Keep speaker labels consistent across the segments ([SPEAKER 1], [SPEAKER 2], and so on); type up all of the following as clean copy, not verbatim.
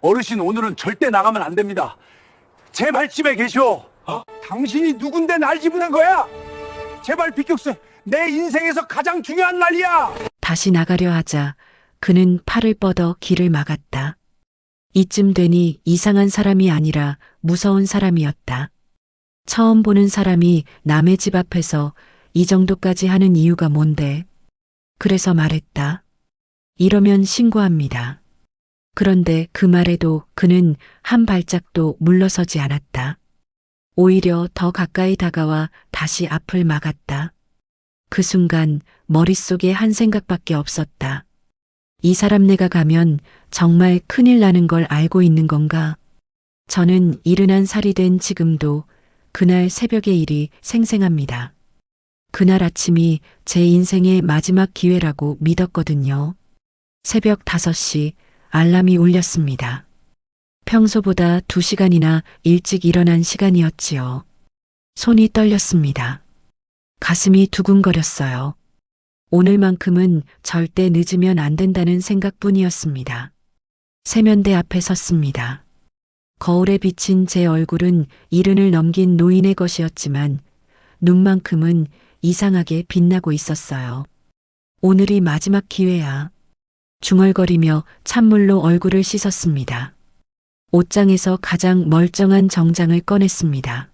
[SPEAKER 1] 어르신 오늘은 절대 나가면 안 됩니다. 제발 집에 계시오. 당신이 누군데 날 집어낸 거야? 제발 비켜주세요. 내 인생에서 가장 중요한 날이야.
[SPEAKER 2] 다시 나가려 하자 그는 팔을 뻗어 길을 막았다. 이쯤 되니 이상한 사람이 아니라 무서운 사람이었다. 처음 보는 사람이 남의 집 앞에서 이 정도까지 하는 이유가 뭔데? 그래서 말했다. 이러면 신고합니다. 그런데 그 말에도 그는 한 발짝도 물러서지 않았다. 오히려 더 가까이 다가와 다시 앞을 막았다. 그 순간 머릿속에 한 생각밖에 없었다. 이 사람 내가 가면 정말 큰일 나는 걸 알고 있는 건가? 저는 71살이 된 지금도 그날 새벽의 일이 생생합니다. 그날 아침이 제 인생의 마지막 기회라고 믿었거든요. 새벽 5시 알람이 울렸습니다. 평소보다 2시간이나 일찍 일어난 시간이었지요. 손이 떨렸습니다. 가슴이 두근거렸어요. 오늘만큼은 절대 늦으면 안 된다는 생각뿐이었습니다. 세면대 앞에 섰습니다. 거울에 비친 제 얼굴은 70을 넘긴 노인의 것이었지만 눈만큼은 이상하게 빛나고 있었어요. 오늘이 마지막 기회야. 중얼거리며 찬물로 얼굴을 씻었습니다. 옷장에서 가장 멀쩡한 정장을 꺼냈습니다.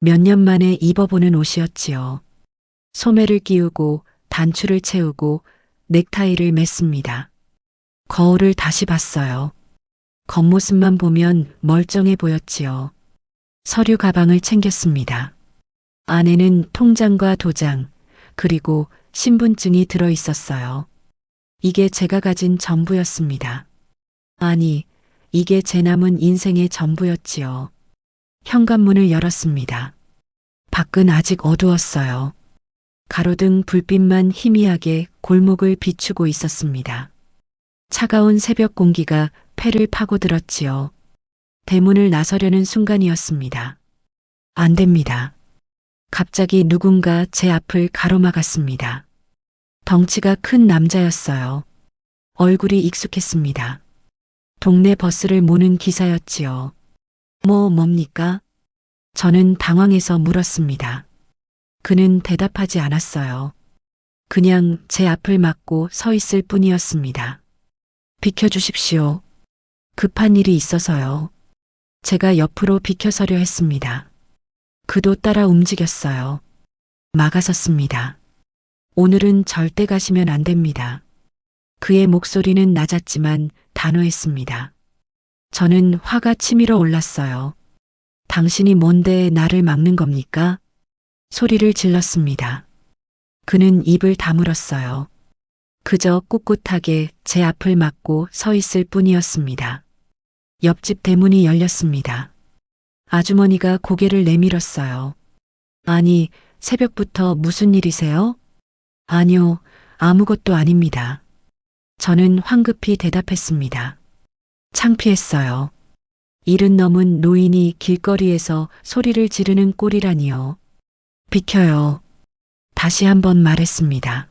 [SPEAKER 2] 몇 년 만에 입어보는 옷이었지요. 소매를 끼우고 단추를 채우고 넥타이를 맸습니다. 거울을 다시 봤어요. 겉모습만 보면 멀쩡해 보였지요. 서류 가방을 챙겼습니다. 안에는 통장과 도장, 그리고 신분증이 들어 있었어요. 이게 제가 가진 전부였습니다. 아니, 이게 제 남은 인생의 전부였지요. 현관문을 열었습니다. 밖은 아직 어두웠어요. 가로등 불빛만 희미하게 골목을 비추고 있었습니다. 차가운 새벽 공기가 폐를 파고들었지요. 대문을 나서려는 순간이었습니다. 안 됩니다. 갑자기 누군가 제 앞을 가로막았습니다. 덩치가 큰 남자였어요. 얼굴이 익숙했습니다. 동네 버스를 모는 기사였지요. 뭡니까? 저는 당황해서 물었습니다. 그는 대답하지 않았어요. 그냥 제 앞을 막고 서 있을 뿐이었습니다. 비켜주십시오. 급한 일이 있어서요. 제가 옆으로 비켜서려 했습니다. 그도 따라 움직였어요. 막아섰습니다. 오늘은 절대 가시면 안 됩니다. 그의 목소리는 낮았지만 단호했습니다. 저는 화가 치밀어 올랐어요. 당신이 뭔데 나를 막는 겁니까? 소리를 질렀습니다. 그는 입을 다물었어요. 그저 꿋꿋하게 제 앞을 막고 서 있을 뿐이었습니다. 옆집 대문이 열렸습니다. 아주머니가 고개를 내밀었어요. 아니, 새벽부터 무슨 일이세요? 아니요, 아무것도 아닙니다. 저는 황급히 대답했습니다. 창피했어요. 70 넘은 노인이 길거리에서 소리를 지르는 꼴이라니요. 비켜요. 다시 한번 말했습니다.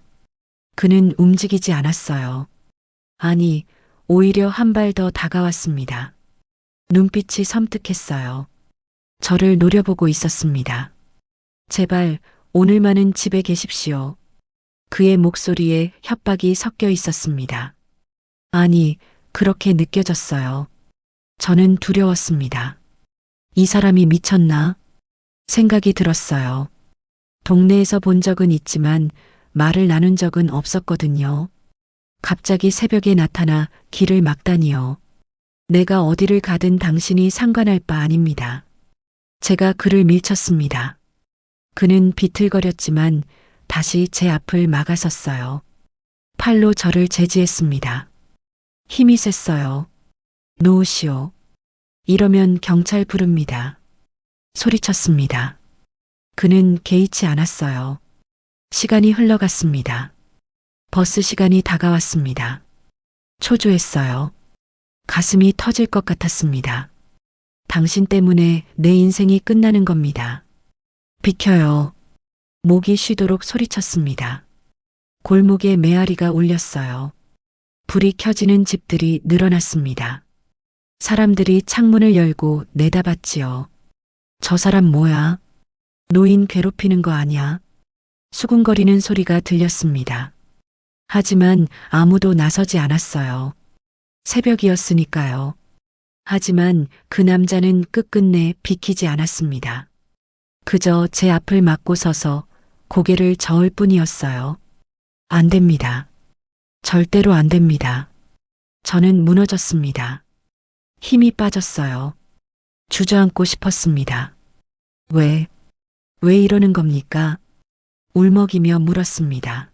[SPEAKER 2] 그는 움직이지 않았어요. 아니, 오히려 한 발 더 다가왔습니다. 눈빛이 섬뜩했어요. 저를 노려보고 있었습니다. 제발 오늘만은 집에 계십시오. 그의 목소리에 협박이 섞여 있었습니다. 아니, 그렇게 느껴졌어요. 저는 두려웠습니다. 이 사람이 미쳤나? 생각이 들었어요. 동네에서 본 적은 있지만 말을 나눈 적은 없었거든요. 갑자기 새벽에 나타나 길을 막다니요. 내가 어디를 가든 당신이 상관할 바 아닙니다. 제가 그를 밀쳤습니다. 그는 비틀거렸지만 다시 제 앞을 막아섰어요. 팔로 저를 제지했습니다. 힘이 셌어요. 놓으시오. 이러면 경찰 부릅니다. 소리쳤습니다. 그는 개의치 않았어요. 시간이 흘러갔습니다. 버스 시간이 다가왔습니다. 초조했어요. 가슴이 터질 것 같았습니다. 당신 때문에 내 인생이 끝나는 겁니다. 비켜요. 목이 쉬도록 소리쳤습니다. 골목에 메아리가 울렸어요. 불이 켜지는 집들이 늘어났습니다. 사람들이 창문을 열고 내다봤지요. 저 사람 뭐야? 노인 괴롭히는 거 아니야? 수군거리는 소리가 들렸습니다. 하지만 아무도 나서지 않았어요. 새벽이었으니까요. 하지만 그 남자는 끝끝내 비키지 않았습니다. 그저 제 앞을 막고 서서 고개를 저을 뿐이었어요. 안 됩니다. 절대로 안 됩니다. 저는 무너졌습니다. 힘이 빠졌어요. 주저앉고 싶었습니다. 왜 이러는 겁니까? 울먹이며 물었습니다.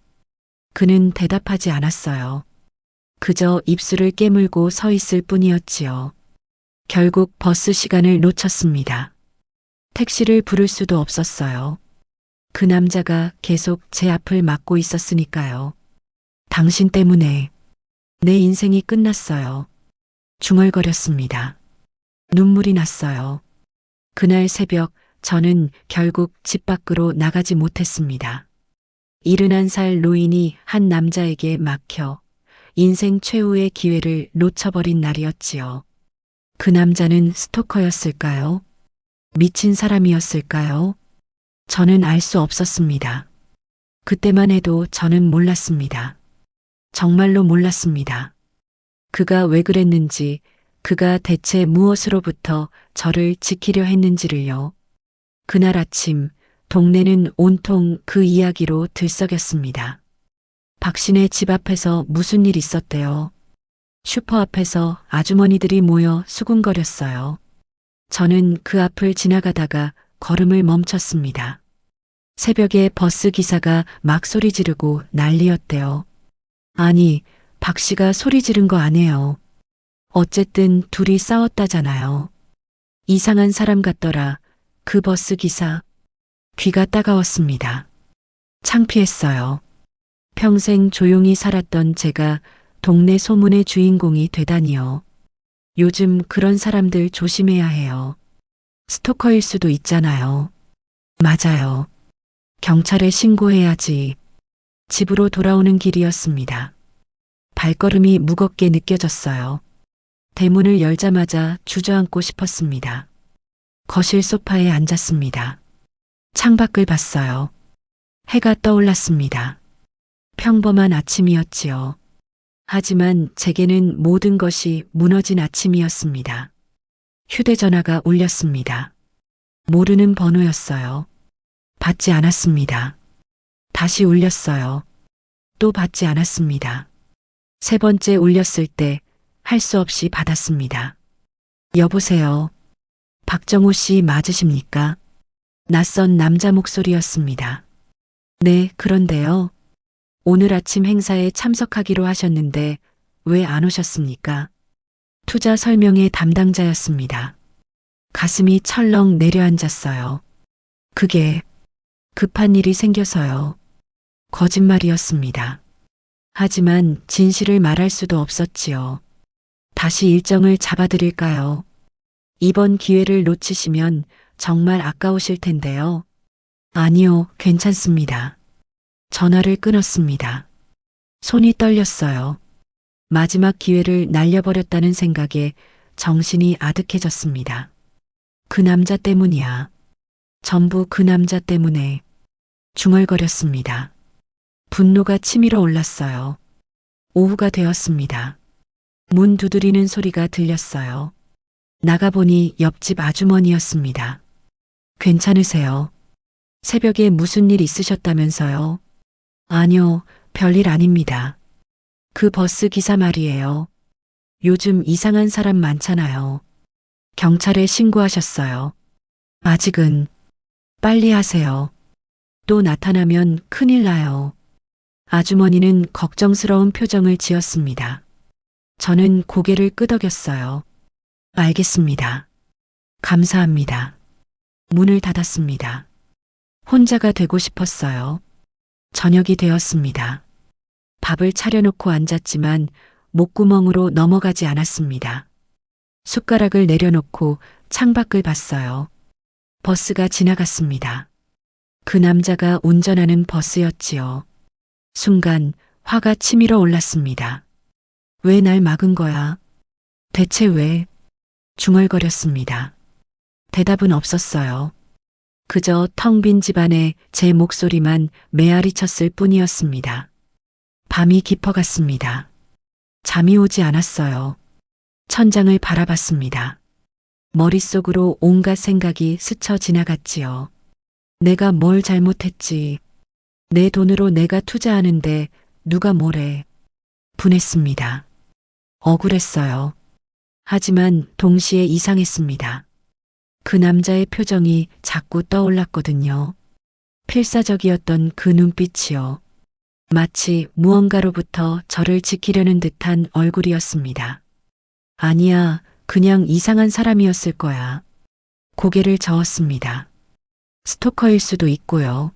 [SPEAKER 2] 그는 대답하지 않았어요. 그저 입술을 깨물고 서 있을 뿐이었지요. 결국 버스 시간을 놓쳤습니다. 택시를 부를 수도 없었어요. 그 남자가 계속 제 앞을 막고 있었으니까요. 당신 때문에 내 인생이 끝났어요. 중얼거렸습니다. 눈물이 났어요. 그날 새벽 저는 결국 집 밖으로 나가지 못했습니다. 71살 노인이 한 남자에게 막혀 인생 최후의 기회를 놓쳐버린 날이었지요. 그 남자는 스토커였을까요? 미친 사람이었을까요? 저는 알 수 없었습니다. 그때만 해도 저는 몰랐습니다. 정말로 몰랐습니다. 그가 왜 그랬는지, 그가 대체 무엇으로부터 저를 지키려 했는지를요. 그날 아침 동네는 온통 그 이야기로 들썩였습니다. 박신의 집 앞에서 무슨 일 있었대요. 슈퍼 앞에서 아주머니들이 모여 수군거렸어요. 저는 그 앞을 지나가다가 걸음을 멈췄습니다. 새벽에 버스 기사가 막 소리 지르고 난리였대요. 아니, 박 씨가 소리 지른 거 아니에요. 어쨌든 둘이 싸웠다잖아요. 이상한 사람 같더라. 그 버스 기사. 귀가 따가웠습니다. 창피했어요. 평생 조용히 살았던 제가 동네 소문의 주인공이 되다니요. 요즘 그런 사람들 조심해야 해요. 스토커일 수도 있잖아요. 맞아요. 경찰에 신고해야지. 집으로 돌아오는 길이었습니다. 발걸음이 무겁게 느껴졌어요. 대문을 열자마자 주저앉고 싶었습니다. 거실 소파에 앉았습니다. 창밖을 봤어요. 해가 떠올랐습니다. 평범한 아침이었지요. 하지만 제게는 모든 것이 무너진 아침이었습니다. 휴대전화가 울렸습니다. 모르는 번호였어요. 받지 않았습니다. 다시 울렸어요. 또 받지 않았습니다. 세 번째 울렸을 때 할 수 없이 받았습니다. 여보세요. 박정호 씨 맞으십니까? 낯선 남자 목소리였습니다. 네, 그런데요. 오늘 아침 행사에 참석하기로 하셨는데 왜 안 오셨습니까? 투자 설명회 담당자였습니다. 가슴이 철렁 내려앉았어요. 그게 급한 일이 생겨서요. 거짓말이었습니다. 하지만 진실을 말할 수도 없었지요. 다시 일정을 잡아드릴까요? 이번 기회를 놓치시면 정말 아까우실 텐데요. 아니요, 괜찮습니다. 전화를 끊었습니다. 손이 떨렸어요. 마지막 기회를 날려버렸다는 생각에 정신이 아득해졌습니다. 그 남자 때문이야. 전부 그 남자 때문에. 중얼거렸습니다. 분노가 치밀어 올랐어요. 오후가 되었습니다. 문 두드리는 소리가 들렸어요. 나가보니 옆집 아주머니였습니다. 괜찮으세요? 새벽에 무슨 일 있으셨다면서요? 아니요, 별일 아닙니다. 그 버스 기사 말이에요. 요즘 이상한 사람 많잖아요. 경찰에 신고하셨어요. 아직은. 빨리 하세요. 또 나타나면 큰일 나요. 아주머니는 걱정스러운 표정을 지었습니다. 저는 고개를 끄덕였어요. 알겠습니다. 감사합니다. 문을 닫았습니다. 혼자가 되고 싶었어요. 저녁이 되었습니다. 밥을 차려놓고 앉았지만 목구멍으로 넘어가지 않았습니다. 숟가락을 내려놓고 창밖을 봤어요. 버스가 지나갔습니다. 그 남자가 운전하는 버스였지요. 순간 화가 치밀어 올랐습니다. 왜 날 막은 거야? 대체 왜? 중얼거렸습니다. 대답은 없었어요. 그저 텅 빈 집안에 제 목소리만 메아리 쳤을 뿐이었습니다. 밤이 깊어갔습니다. 잠이 오지 않았어요. 천장을 바라봤습니다. 머릿속으로 온갖 생각이 스쳐 지나갔지요. 내가 뭘 잘못했지. 내 돈으로 내가 투자하는데 누가 뭐래. 분했습니다. 억울했어요. 하지만 동시에 이상했습니다. 그 남자의 표정이 자꾸 떠올랐거든요. 필사적이었던 그 눈빛이요. 마치 무언가로부터 저를 지키려는 듯한 얼굴이었습니다. 아니야, 그냥 이상한 사람이었을 거야. 고개를 저었습니다. 스토커일 수도 있고요.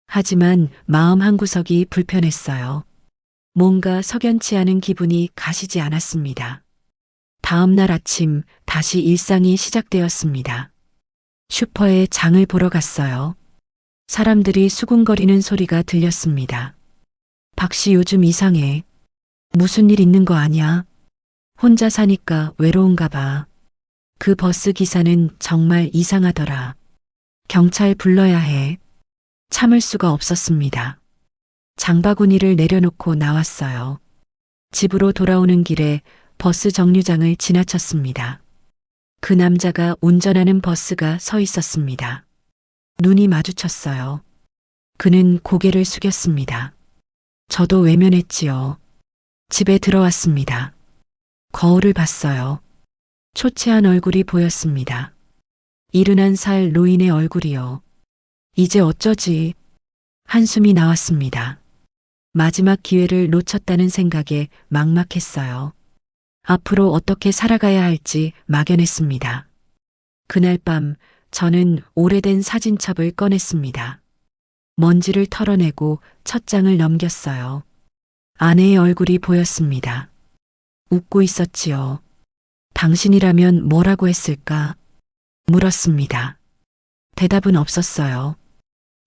[SPEAKER 2] 하지만 마음 한구석이 불편했어요. 뭔가 석연치 않은 기분이 가시지 않았습니다. 다음 날 아침 다시 일상이 시작되었습니다. 슈퍼에 장을 보러 갔어요. 사람들이 수군거리는 소리가 들렸습니다. 박 씨 요즘 이상해. 무슨 일 있는 거 아니야? 혼자 사니까 외로운가 봐. 그 버스 기사는 정말 이상하더라. 경찰 불러야 해. 참을 수가 없었습니다. 장바구니를 내려놓고 나왔어요. 집으로 돌아오는 길에 버스 정류장을 지나쳤습니다. 그 남자가 운전하는 버스가 서 있었습니다. 눈이 마주쳤어요. 그는 고개를 숙였습니다. 저도 외면했지요. 집에 들어왔습니다. 거울을 봤어요. 초췌한 얼굴이 보였습니다. 71살 노인의 얼굴이요. 이제 어쩌지? 한숨이 나왔습니다. 마지막 기회를 놓쳤다는 생각에 막막했어요. 앞으로 어떻게 살아가야 할지 막연했습니다. 그날 밤 저는 오래된 사진첩을 꺼냈습니다. 먼지를 털어내고 첫 장을 넘겼어요. 아내의 얼굴이 보였습니다. 웃고 있었지요. 당신이라면 뭐라고 했을까? 물었습니다. 대답은 없었어요.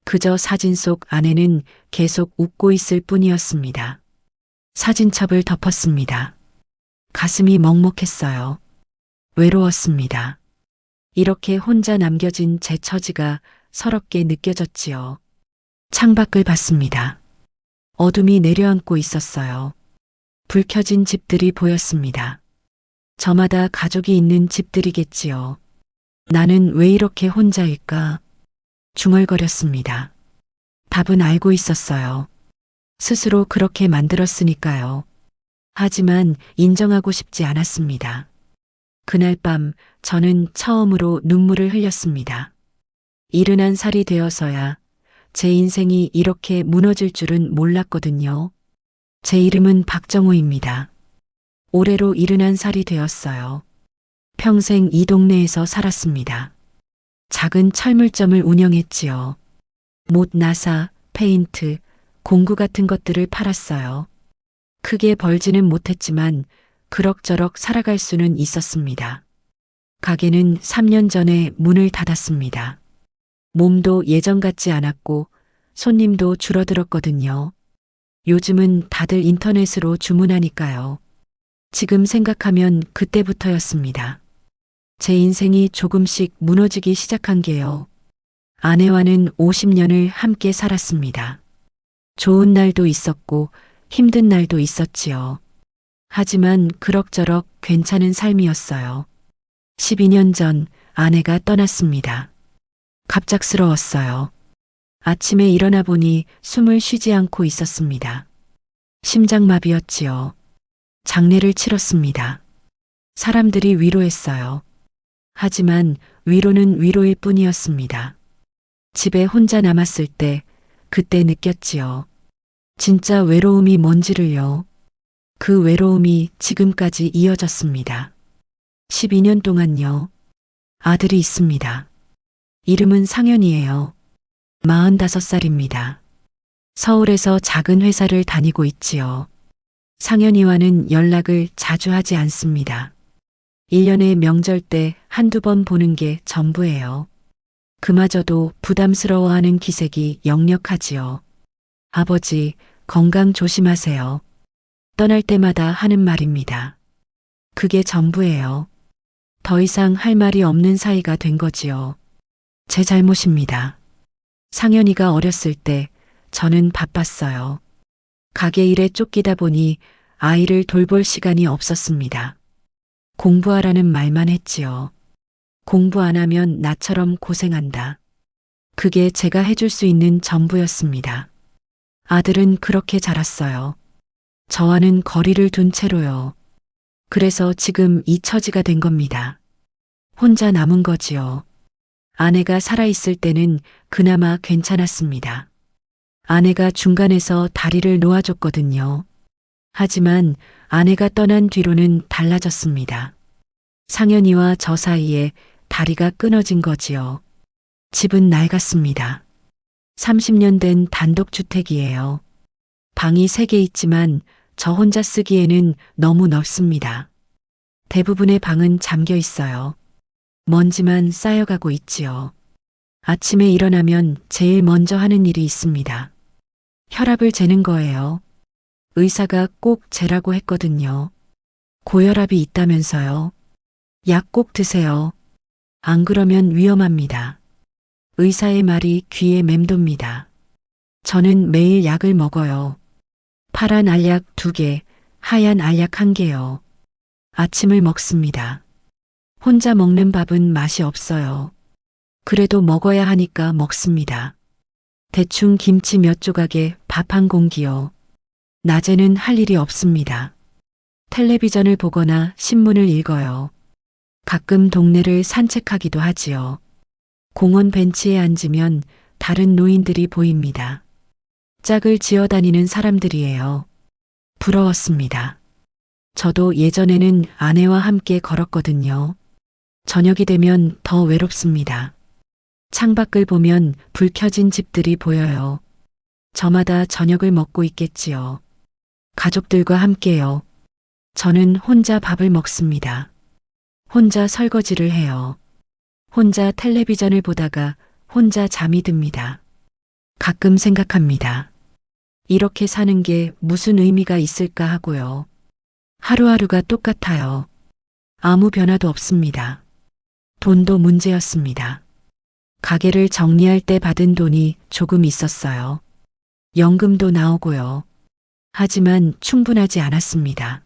[SPEAKER 2] 그저 사진 속 아내는 계속 웃고 있을 뿐이었습니다. 사진첩을 덮었습니다. 가슴이 먹먹했어요. 외로웠습니다. 이렇게 혼자 남겨진 제 처지가 서럽게 느껴졌지요. 창밖을 봤습니다. 어둠이 내려앉고 있었어요. 불 켜진 집들이 보였습니다. 저마다 가족이 있는 집들이겠지요. 나는 왜 이렇게 혼자일까? 중얼거렸습니다. 답은 알고 있었어요. 스스로 그렇게 만들었으니까요. 하지만 인정하고 싶지 않았습니다. 그날 밤 저는 처음으로 눈물을 흘렸습니다. 71살이 되어서야 제 인생이 이렇게 무너질 줄은 몰랐거든요. 제 이름은 박정호입니다. 올해로 71살이 되었어요. 평생 이 동네에서 살았습니다. 작은 철물점을 운영했지요. 못 나사, 페인트, 공구 같은 것들을 팔았어요. 크게 벌지는 못했지만 그럭저럭 살아갈 수는 있었습니다. 가게는 3년 전에 문을 닫았습니다. 몸도 예전 같지 않았고 손님도 줄어들었거든요. 요즘은 다들 인터넷으로 주문하니까요. 지금 생각하면 그때부터였습니다. 제 인생이 조금씩 무너지기 시작한 게요. 아내와는 50년을 함께 살았습니다. 좋은 날도 있었고 힘든 날도 있었지요. 하지만 그럭저럭 괜찮은 삶이었어요. 12년 전 아내가 떠났습니다. 갑작스러웠어요. 아침에 일어나 보니 숨을 쉬지 않고 있었습니다. 심장마비였지요. 장례를 치렀습니다. 사람들이 위로했어요. 하지만 위로는 위로일 뿐이었습니다. 집에 혼자 남았을 때 그때 느꼈지요. 진짜 외로움이 뭔지를요. 그 외로움이 지금까지 이어졌습니다. 12년 동안요. 아들이 있습니다. 이름은 상현이에요. 45살입니다. 서울에서 작은 회사를 다니고 있지요. 상현이와는 연락을 자주 하지 않습니다. 1년에 명절 때 한두 번 보는 게 전부예요. 그마저도 부담스러워하는 기색이 역력하지요. 아버지, 건강 조심하세요. 떠날 때마다 하는 말입니다. 그게 전부예요. 더 이상 할 말이 없는 사이가 된 거지요. 제 잘못입니다. 상현이가 어렸을 때 저는 바빴어요. 가게 일에 쫓기다 보니 아이를 돌볼 시간이 없었습니다. 공부하라는 말만 했지요. 공부 안 하면 나처럼 고생한다. 그게 제가 해줄 수 있는 전부였습니다. 아들은 그렇게 자랐어요. 저와는 거리를 둔 채로요. 그래서 지금 이 처지가 된 겁니다. 혼자 남은 거지요. 아내가 살아있을 때는 그나마 괜찮았습니다. 아내가 중간에서 다리를 놓아줬거든요. 하지만 아내가 떠난 뒤로는 달라졌습니다. 상현이와 저 사이에 다리가 끊어진 거지요. 집은 낡았습니다. 30년 된 단독주택이에요. 방이 3개 있지만 저 혼자 쓰기에는 너무 넓습니다. 대부분의 방은 잠겨 있어요. 먼지만 쌓여가고 있지요. 아침에 일어나면 제일 먼저 하는 일이 있습니다. 혈압을 재는 거예요. 의사가 꼭 재라고 했거든요. 고혈압이 있다면서요. 약 꼭 드세요. 안 그러면 위험합니다. 의사의 말이 귀에 맴돕니다. 저는 매일 약을 먹어요. 파란 알약 2개, 하얀 알약 1개요. 아침을 먹습니다. 혼자 먹는 밥은 맛이 없어요. 그래도 먹어야 하니까 먹습니다. 대충 김치 몇 조각에 밥 1공기요. 낮에는 할 일이 없습니다. 텔레비전을 보거나 신문을 읽어요. 가끔 동네를 산책하기도 하지요. 공원 벤치에 앉으면 다른 노인들이 보입니다. 짝을 지어 다니는 사람들이에요. 부러웠습니다. 저도 예전에는 아내와 함께 걸었거든요. 저녁이 되면 더 외롭습니다. 창밖을 보면 불 켜진 집들이 보여요. 저마다 저녁을 먹고 있겠지요. 가족들과 함께요. 저는 혼자 밥을 먹습니다. 혼자 설거지를 해요. 혼자 텔레비전을 보다가 혼자 잠이 듭니다. 가끔 생각합니다. 이렇게 사는 게 무슨 의미가 있을까 하고요. 하루하루가 똑같아요. 아무 변화도 없습니다. 돈도 문제였습니다. 가게를 정리할 때 받은 돈이 조금 있었어요. 연금도 나오고요. 하지만 충분하지 않았습니다.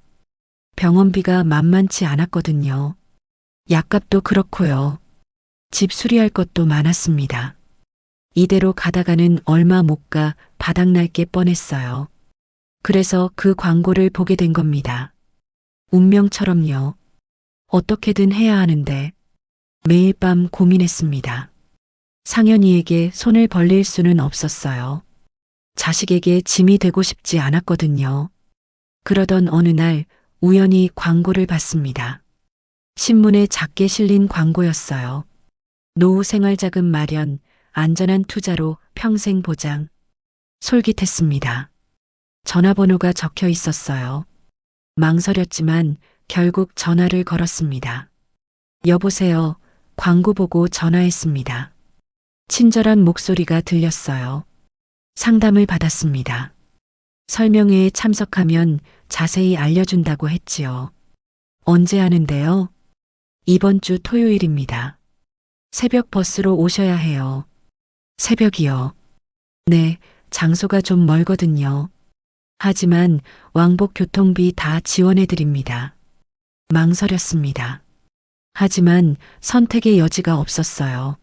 [SPEAKER 2] 병원비가 만만치 않았거든요. 약값도 그렇고요. 집 수리할 것도 많았습니다. 이대로 가다가는 얼마 못 가 바닥날 게 뻔했어요. 그래서 그 광고를 보게 된 겁니다. 운명처럼요. 어떻게든 해야 하는데 매일 밤 고민했습니다. 상현이에게 손을 벌릴 수는 없었어요. 자식에게 짐이 되고 싶지 않았거든요. 그러던 어느 날 우연히 광고를 봤습니다. 신문에 작게 실린 광고였어요. 노후 생활자금 마련, 안전한 투자로 평생 보장. 솔깃했습니다. 전화번호가 적혀 있었어요. 망설였지만 결국 전화를 걸었습니다. 여보세요. 광고 보고 전화했습니다. 친절한 목소리가 들렸어요. 상담을 받았습니다. 설명회에 참석하면 자세히 알려준다고 했지요. 언제 하는데요? 이번 주 토요일입니다. 새벽 버스로 오셔야 해요. 새벽이요. 네, 장소가 좀 멀거든요. 하지만 왕복 교통비 다 지원해 드립니다. 망설였습니다. 하지만 선택의 여지가 없었어요.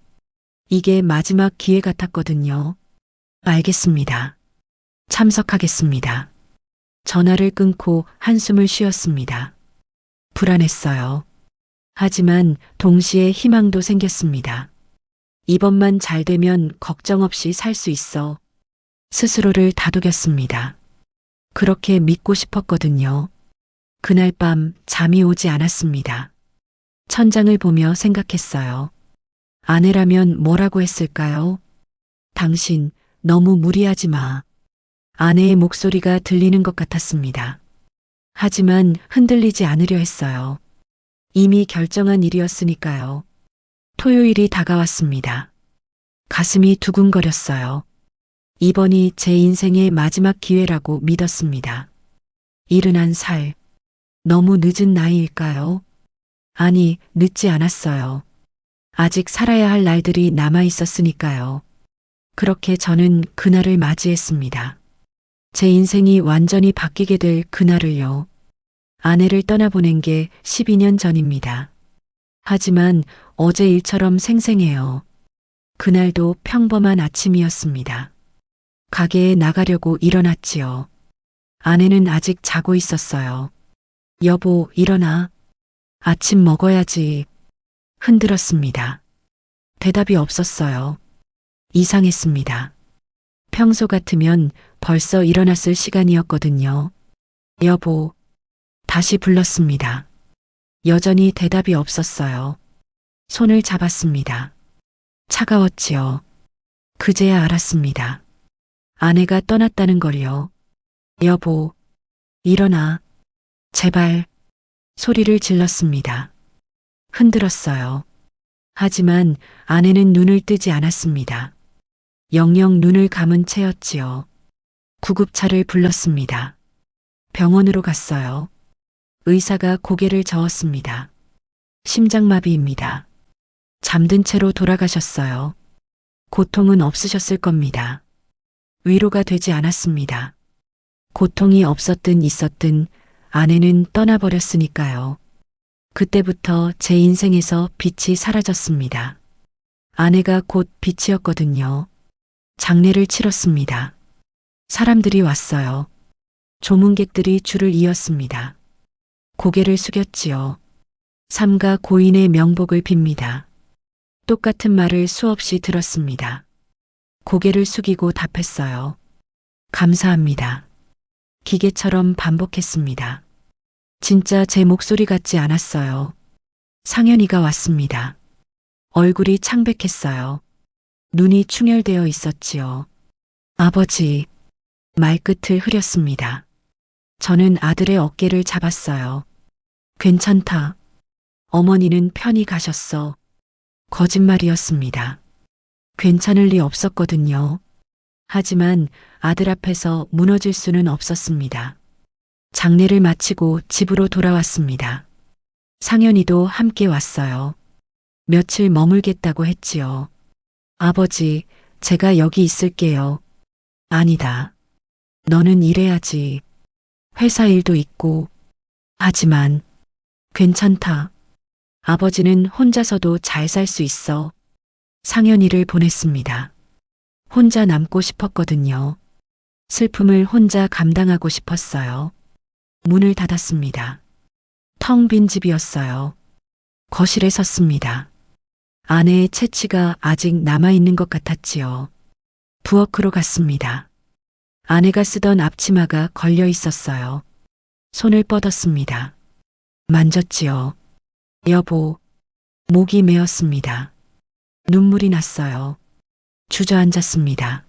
[SPEAKER 2] 이게 마지막 기회 같았거든요. 알겠습니다. 참석하겠습니다. 전화를 끊고 한숨을 쉬었습니다. 불안했어요. 하지만 동시에 희망도 생겼습니다. 이번만 잘 되면 걱정 없이 살 수 있어. 스스로를 다독였습니다. 그렇게 믿고 싶었거든요. 그날 밤 잠이 오지 않았습니다. 천장을 보며 생각했어요. 아내라면 뭐라고 했을까요? 당신 너무 무리하지 마. 아내의 목소리가 들리는 것 같았습니다. 하지만 흔들리지 않으려 했어요. 이미 결정한 일이었으니까요. 토요일이 다가왔습니다. 가슴이 두근거렸어요. 이번이 제 인생의 마지막 기회라고 믿었습니다. 71살. 너무 늦은 나이일까요? 아니, 늦지 않았어요. 아직 살아야 할 날들이 남아 있었으니까요. 그렇게 저는 그날을 맞이했습니다. 제 인생이 완전히 바뀌게 될 그날을요. 아내를 떠나보낸 게 12년 전입니다. 하지만 어제 일처럼 생생해요. 그날도 평범한 아침이었습니다. 가게에 나가려고 일어났지요. 아내는 아직 자고 있었어요. 여보, 일어나. 아침 먹어야지. 흔들었습니다. 대답이 없었어요. 이상했습니다. 평소 같으면 벌써 일어났을 시간이었거든요. 여보. 다시 불렀습니다. 여전히 대답이 없었어요. 손을 잡았습니다. 차가웠지요. 그제야 알았습니다. 아내가 떠났다는 걸요. 여보, 일어나. 제발. 소리를 질렀습니다. 흔들었어요. 하지만 아내는 눈을 뜨지 않았습니다. 영영 눈을 감은 채였지요. 구급차를 불렀습니다. 병원으로 갔어요. 의사가 고개를 저었습니다. 심장마비입니다. 잠든 채로 돌아가셨어요. 고통은 없으셨을 겁니다. 위로가 되지 않았습니다. 고통이 없었든 있었든 아내는 떠나버렸으니까요. 그때부터 제 인생에서 빛이 사라졌습니다. 아내가 곧 빛이었거든요. 장례를 치렀습니다. 사람들이 왔어요. 조문객들이 줄을 이었습니다. 고개를 숙였지요. 삼가 고인의 명복을 빕니다. 똑같은 말을 수없이 들었습니다. 고개를 숙이고 답했어요. 감사합니다. 기계처럼 반복했습니다. 진짜 제 목소리 같지 않았어요. 상현이가 왔습니다. 얼굴이 창백했어요. 눈이 충혈되어 있었지요. 아버지, 말끝을 흐렸습니다. 저는 아들의 어깨를 잡았어요. 괜찮다. 어머니는 편히 가셨어. 거짓말이었습니다. 괜찮을 리 없었거든요. 하지만 아들 앞에서 무너질 수는 없었습니다. 장례를 마치고 집으로 돌아왔습니다. 상현이도 함께 왔어요. 며칠 머물겠다고 했지요. 아버지, 제가 여기 있을게요. 아니다. 너는 일해야지. 회사 일도 있고. 하지만 괜찮다. 아버지는 혼자서도 잘 살 수 있어. 상현이를 보냈습니다. 혼자 남고 싶었거든요. 슬픔을 혼자 감당하고 싶었어요. 문을 닫았습니다. 텅 빈 집이었어요. 거실에 섰습니다. 아내의 채취가 아직 남아있는 것 같았지요. 부엌으로 갔습니다. 아내가 쓰던 앞치마가 걸려 있었어요. 손을 뻗었습니다. 만졌지요. 여보, 목이 메었습니다. 눈물이 났어요. 주저앉았습니다.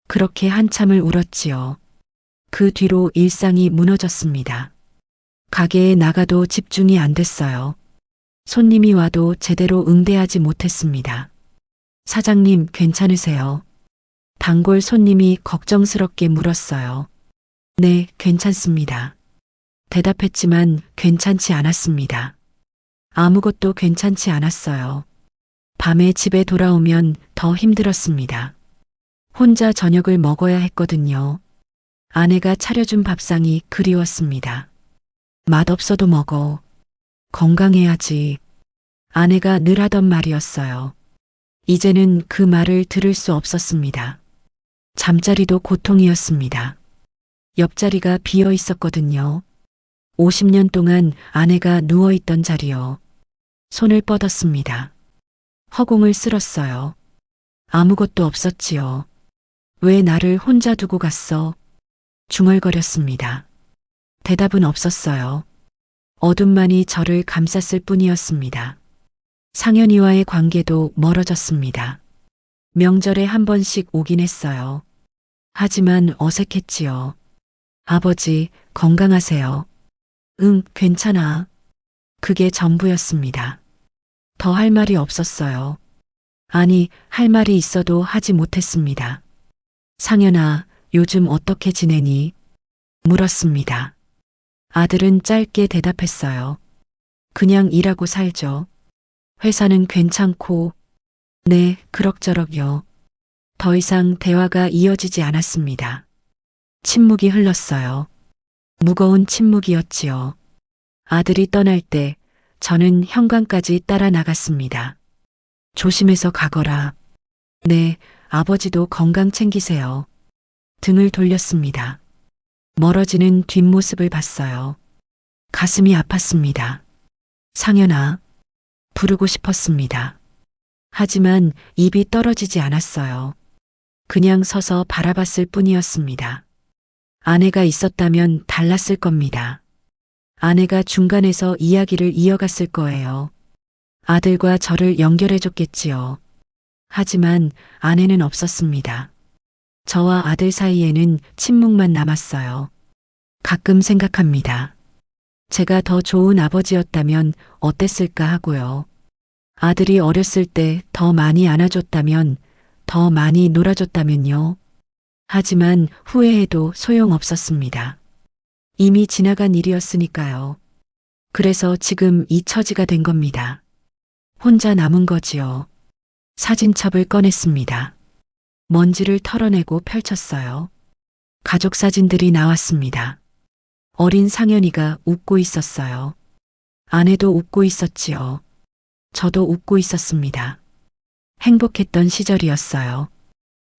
[SPEAKER 2] 그렇게 한참을 울었지요. 그 뒤로 일상이 무너졌습니다. 가게에 나가도 집중이 안 됐어요. 손님이 와도 제대로 응대하지 못했습니다. 사장님, 괜찮으세요? 단골 손님이 걱정스럽게 물었어요. 네, 괜찮습니다. 대답했지만 괜찮지 않았습니다. 아무것도 괜찮지 않았어요. 밤에 집에 돌아오면 더 힘들었습니다. 혼자 저녁을 먹어야 했거든요. 아내가 차려준 밥상이 그리웠습니다. 맛없어도 먹어. 건강해야지. 아내가 늘 하던 말이었어요. 이제는 그 말을 들을 수 없었습니다. 잠자리도 고통이었습니다. 옆자리가 비어 있었거든요. 50년 동안 아내가 누워있던 자리요. 손을 뻗었습니다. 허공을 쓸었어요. 아무것도 없었지요. 왜 나를 혼자 두고 갔어? 중얼거렸습니다. 대답은 없었어요. 어둠만이 저를 감쌌을 뿐이었습니다. 상현이와의 관계도 멀어졌습니다. 명절에 한 번씩 오긴 했어요. 하지만 어색했지요. 아버지, 건강하세요. 응, 괜찮아. 그게 전부였습니다. 더 할 말이 없었어요. 아니, 할 말이 있어도 하지 못했습니다. 상현아, 요즘 어떻게 지내니? 물었습니다. 아들은 짧게 대답했어요. 그냥 일하고 살죠. 회사는 괜찮고, 네, 그럭저럭요. 더 이상 대화가 이어지지 않았습니다. 침묵이 흘렀어요. 무거운 침묵이었지요. 아들이 떠날 때 저는 현관까지 따라 나갔습니다. 조심해서 가거라. 네, 아버지도 건강 챙기세요. 등을 돌렸습니다. 멀어지는 뒷모습을 봤어요. 가슴이 아팠습니다. 상현아, 부르고 싶었습니다. 하지만 입이 떨어지지 않았어요. 그냥 서서 바라봤을 뿐이었습니다. 아내가 있었다면 달랐을 겁니다. 아내가 중간에서 이야기를 이어갔을 거예요. 아들과 저를 연결해줬겠지요. 하지만 아내는 없었습니다. 저와 아들 사이에는 침묵만 남았어요. 가끔 생각합니다. 제가 더 좋은 아버지였다면 어땠을까 하고요. 아들이 어렸을 때 더 많이 안아줬다면, 더 많이 놀아줬다면요. 하지만 후회해도 소용없었습니다. 이미 지나간 일이었으니까요. 그래서 지금 이 처지가 된 겁니다. 혼자 남은 거지요. 사진첩을 꺼냈습니다. 먼지를 털어내고 펼쳤어요. 가족 사진들이 나왔습니다. 어린 상현이가 웃고 있었어요. 아내도 웃고 있었지요. 저도 웃고 있었습니다. 행복했던 시절이었어요.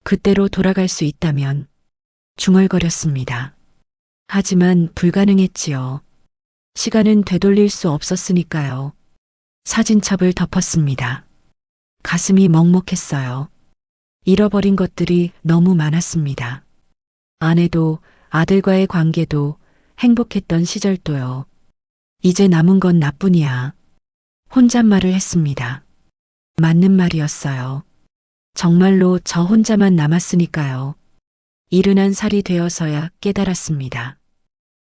[SPEAKER 2] 그때로 돌아갈 수 있다면 중얼거렸습니다. 하지만 불가능했지요. 시간은 되돌릴 수 없었으니까요. 사진첩을 덮었습니다. 가슴이 먹먹했어요. 잃어버린 것들이 너무 많았습니다. 아내도 아들과의 관계도 행복했던 시절도요. 이제 남은 건 나뿐이야. 혼잣말을 했습니다. 맞는 말이었어요. 정말로 저 혼자만 남았으니까요. 71살이 되어서야 깨달았습니다.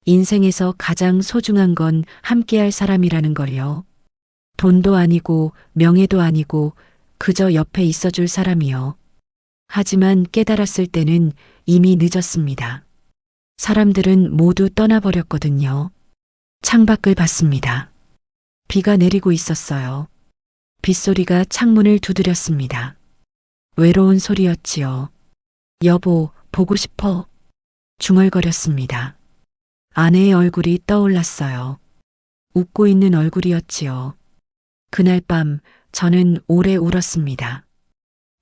[SPEAKER 2] 인생에서 가장 소중한 건 함께할 사람이라는 걸요. 돈도 아니고 명예도 아니고 그저 옆에 있어줄 사람이요. 하지만 깨달았을 때는 이미 늦었습니다. 사람들은 모두 떠나버렸거든요. 창밖을 봤습니다. 비가 내리고 있었어요. 빗소리가 창문을 두드렸습니다. 외로운 소리였지요. 여보, 보고 싶어. 중얼거렸습니다. 아내의 얼굴이 떠올랐어요. 웃고 있는 얼굴이었지요. 그날 밤 저는 오래 울었습니다.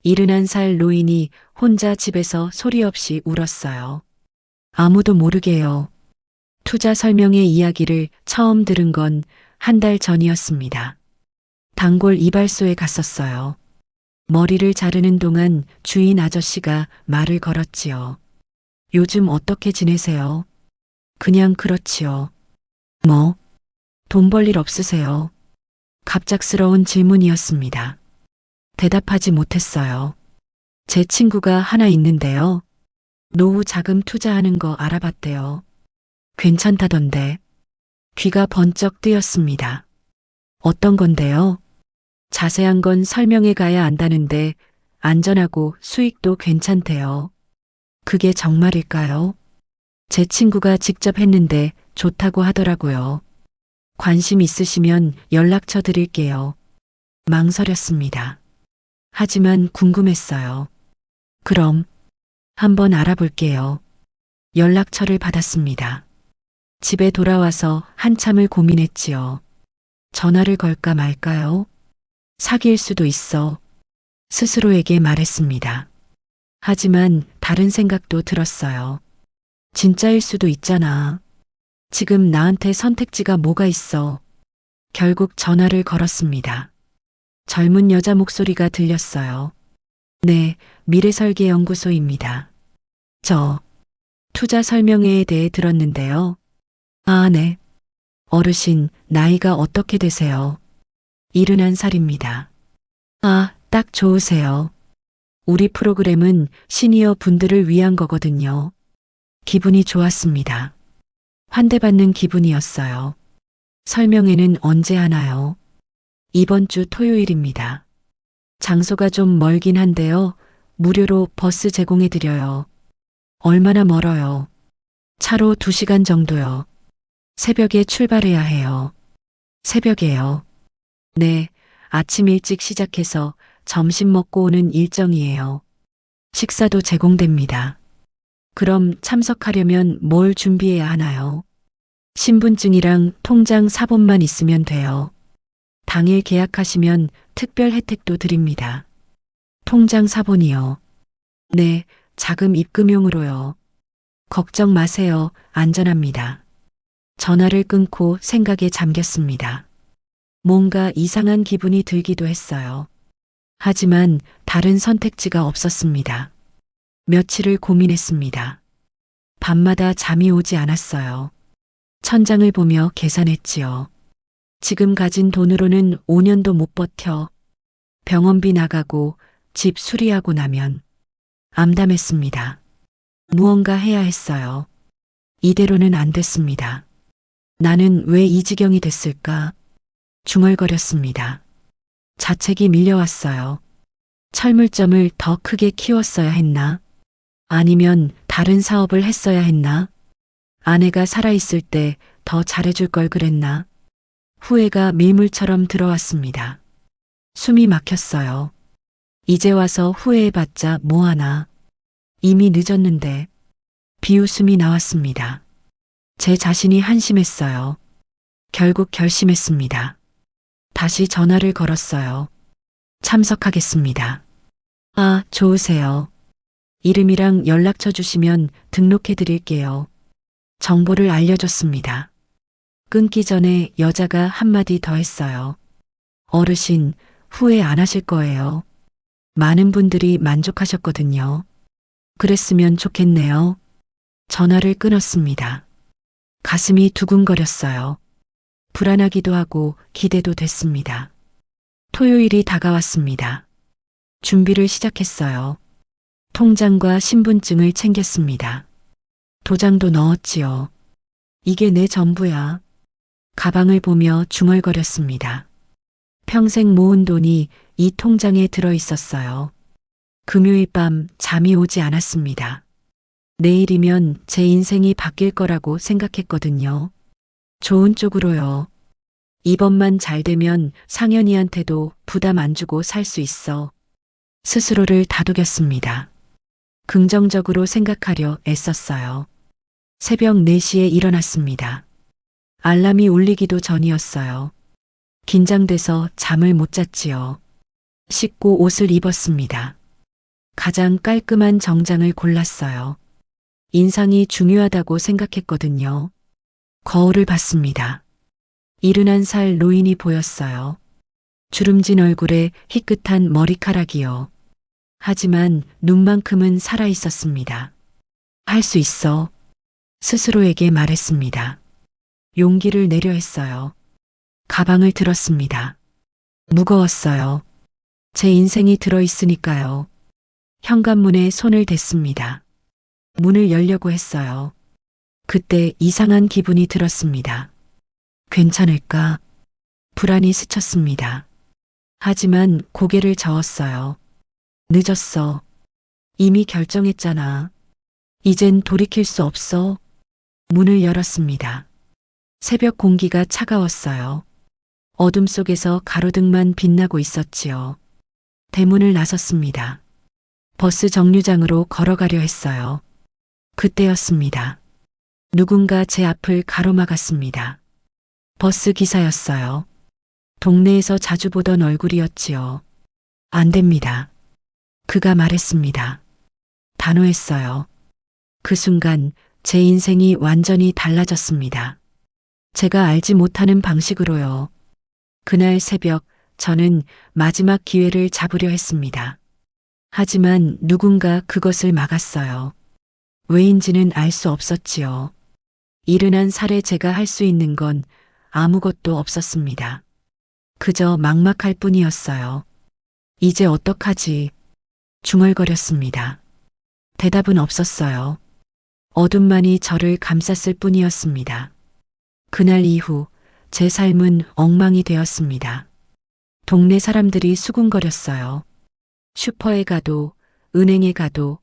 [SPEAKER 2] 71살 노인이 혼자 집에서 소리 없이 울었어요. 아무도 모르게요. 투자 설명의 이야기를 처음 들은 건 한 달 전이었습니다. 단골 이발소에 갔었어요. 머리를 자르는 동안 주인 아저씨가 말을 걸었지요. 요즘 어떻게 지내세요? 그냥 그렇지요. 뭐? 돈 벌 일 없으세요? 갑작스러운 질문이었습니다. 대답하지 못했어요. 제 친구가 하나 있는데요. 노후 자금 투자하는 거 알아봤대요. 괜찮다던데. 귀가 번쩍 뜨였습니다. 어떤 건데요? 자세한 건 설명해 가야 안다는데 안전하고 수익도 괜찮대요. 그게 정말일까요? 제 친구가 직접 했는데 좋다고 하더라고요. 관심 있으시면 연락처 드릴게요. 망설였습니다. 하지만 궁금했어요. 그럼 한번 알아볼게요. 연락처를 받았습니다. 집에 돌아와서 한참을 고민했지요. 전화를 걸까 말까요? 사귈 수도 있어. 스스로에게 말했습니다. 하지만 다른 생각도 들었어요. 진짜일 수도 있잖아. 지금 나한테 선택지가 뭐가 있어. 결국 전화를 걸었습니다. 젊은 여자 목소리가 들렸어요. 네, 미래설계연구소입니다. 저 투자 설명회에 대해 들었는데요. 아, 네. 어르신, 나이가 어떻게 되세요? 71살입니다. 아, 딱 좋으세요. 우리 프로그램은 시니어 분들을 위한 거거든요. 기분이 좋았습니다. 환대받는 기분이었어요. 설명회는 언제 하나요? 이번 주 토요일입니다. 장소가 좀 멀긴 한데요. 무료로 버스 제공해드려요. 얼마나 멀어요? 차로 2시간 정도요. 새벽에 출발해야 해요. 새벽에요. 네, 아침 일찍 시작해서 점심 먹고 오는 일정이에요. 식사도 제공됩니다. 그럼 참석하려면 뭘 준비해야 하나요? 신분증이랑 통장 사본만 있으면 돼요. 당일 계약하시면 특별 혜택도 드립니다. 통장 사본이요. 네, 자금 입금용으로요. 걱정 마세요. 안전합니다. 전화를 끊고 생각에 잠겼습니다. 뭔가 이상한 기분이 들기도 했어요. 하지만 다른 선택지가 없었습니다. 며칠을 고민했습니다. 밤마다 잠이 오지 않았어요. 천장을 보며 계산했지요. 지금 가진 돈으로는 5년도 못 버텨. 병원비 나가고 집 수리하고 나면 암담했습니다. 무언가 해야 했어요. 이대로는 안 됐습니다. 나는 왜 이 지경이 됐을까? 중얼거렸습니다. 자책이 밀려왔어요. 철물점을 더 크게 키웠어야 했나? 아니면 다른 사업을 했어야 했나? 아내가 살아있을 때 더 잘해줄 걸 그랬나? 후회가 밀물처럼 들어왔습니다. 숨이 막혔어요. 이제 와서 후회해봤자 뭐하나. 이미 늦었는데. 비웃음이 나왔습니다. 제 자신이 한심했어요. 결국 결심했습니다. 다시 전화를 걸었어요. 참석하겠습니다. 아, 좋으세요. 이름이랑 연락처 주시면 등록해 드릴게요. 정보를 알려줬습니다. 끊기 전에 여자가 한마디 더 했어요. 어르신, 후회 안 하실 거예요. 많은 분들이 만족하셨거든요. 그랬으면 좋겠네요. 전화를 끊었습니다. 가슴이 두근거렸어요. 불안하기도 하고 기대도 됐습니다. 토요일이 다가왔습니다. 준비를 시작했어요. 통장과 신분증을 챙겼습니다. 도장도 넣었지요. 이게 내 전부야. 가방을 보며 중얼거렸습니다. 평생 모은 돈이 이 통장에 들어 있었어요. 금요일 밤 잠이 오지 않았습니다. 내일이면 제 인생이 바뀔 거라고 생각했거든요. 좋은 쪽으로요. 이번만 잘 되면 상현이한테도 부담 안 주고 살 수 있어. 스스로를 다독였습니다. 긍정적으로 생각하려 애썼어요. 새벽 4시에 일어났습니다. 알람이 울리기도 전이었어요. 긴장돼서 잠을 못 잤지요. 씻고 옷을 입었습니다. 가장 깔끔한 정장을 골랐어요. 인상이 중요하다고 생각했거든요. 거울을 봤습니다. 이른한 살 노인이 보였어요. 주름진 얼굴에 희끗한 머리카락이요. 하지만 눈만큼은 살아 있었습니다. 할 수 있어. 스스로에게 말했습니다. 용기를 내려 했어요. 가방을 들었습니다. 무거웠어요. 제 인생이 들어있으니까요. 현관문에 손을 댔습니다. 문을 열려고 했어요. 그때 이상한 기분이 들었습니다. 괜찮을까? 불안이 스쳤습니다. 하지만 고개를 저었어요. 늦었어. 이미 결정했잖아. 이젠 돌이킬 수 없어. 문을 열었습니다. 새벽 공기가 차가웠어요. 어둠 속에서 가로등만 빛나고 있었지요. 대문을 나섰습니다. 버스 정류장으로 걸어가려 했어요. 그때였습니다. 누군가 제 앞을 가로막았습니다. 버스 기사였어요. 동네에서 자주 보던 얼굴이었지요. 안 됩니다. 그가 말했습니다. 단호했어요. 그 순간 제 인생이 완전히 달라졌습니다. 제가 알지 못하는 방식으로요. 그날 새벽 저는 마지막 기회를 잡으려 했습니다. 하지만 누군가 그것을 막았어요. 왜인지는 알 수 없었지요. 이른한 살에 제가 할 수 있는 건 아무것도 없었습니다. 그저 막막할 뿐이었어요. 이제 어떡하지? 중얼거렸습니다. 대답은 없었어요. 어둠만이 저를 감쌌을 뿐이었습니다. 그날 이후 제 삶은 엉망이 되었습니다. 동네 사람들이 수군거렸어요. 슈퍼에 가도 은행에 가도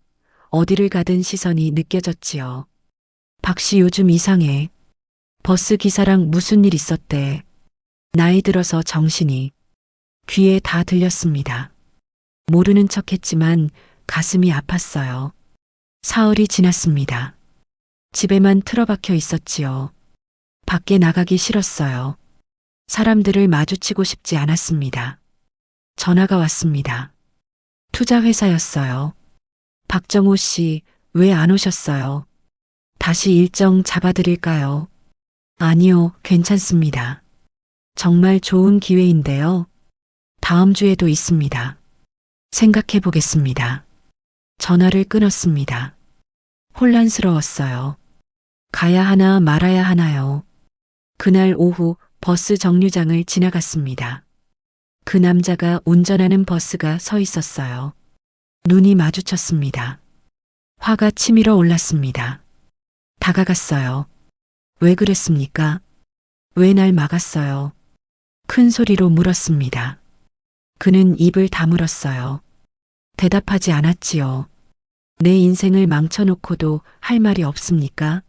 [SPEAKER 2] 어디를 가든 시선이 느껴졌지요. 박 씨 요즘 이상해. 버스 기사랑 무슨 일 있었대. 나이 들어서 정신이. 귀에 다 들렸습니다. 모르는 척 했지만 가슴이 아팠어요. 사흘이 지났습니다. 집에만 틀어박혀 있었지요. 밖에 나가기 싫었어요. 사람들을 마주치고 싶지 않았습니다. 전화가 왔습니다. 투자회사였어요. 박정호 씨, 왜 안 오셨어요? 다시 일정 잡아드릴까요? 아니요, 괜찮습니다. 정말 좋은 기회인데요. 다음 주에도 있습니다. 생각해 보겠습니다. 전화를 끊었습니다. 혼란스러웠어요. 가야 하나 말아야 하나요? 그날 오후 버스 정류장을 지나갔습니다. 그 남자가 운전하는 버스가 서 있었어요. 눈이 마주쳤습니다. 화가 치밀어 올랐습니다. 다가갔어요. 왜 그랬습니까? 왜 날 막았어요? 큰 소리로 물었습니다. 그는 입을 다물었어요. 대답하지 않았지요. 내 인생을 망쳐놓고도 할 말이 없습니까?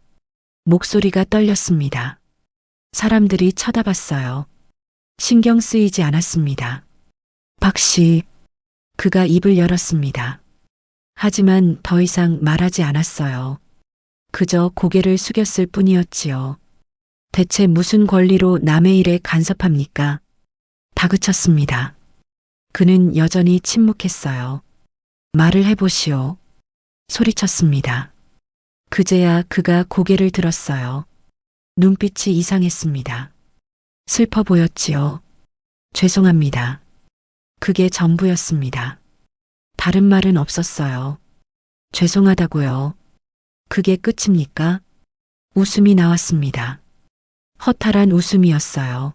[SPEAKER 2] 목소리가 떨렸습니다. 사람들이 쳐다봤어요. 신경 쓰이지 않았습니다. 박 씨, 그가 입을 열었습니다. 하지만 더 이상 말하지 않았어요. 그저 고개를 숙였을 뿐이었지요. 대체 무슨 권리로 남의 일에 간섭합니까? 다그쳤습니다. 그는 여전히 침묵했어요. 말을 해보시오. 소리쳤습니다. 그제야 그가 고개를 들었어요. 눈빛이 이상했습니다. 슬퍼 보였지요. 죄송합니다. 그게 전부였습니다. 다른 말은 없었어요. 죄송하다고요. 그게 끝입니까? 웃음이 나왔습니다. 허탈한 웃음이었어요.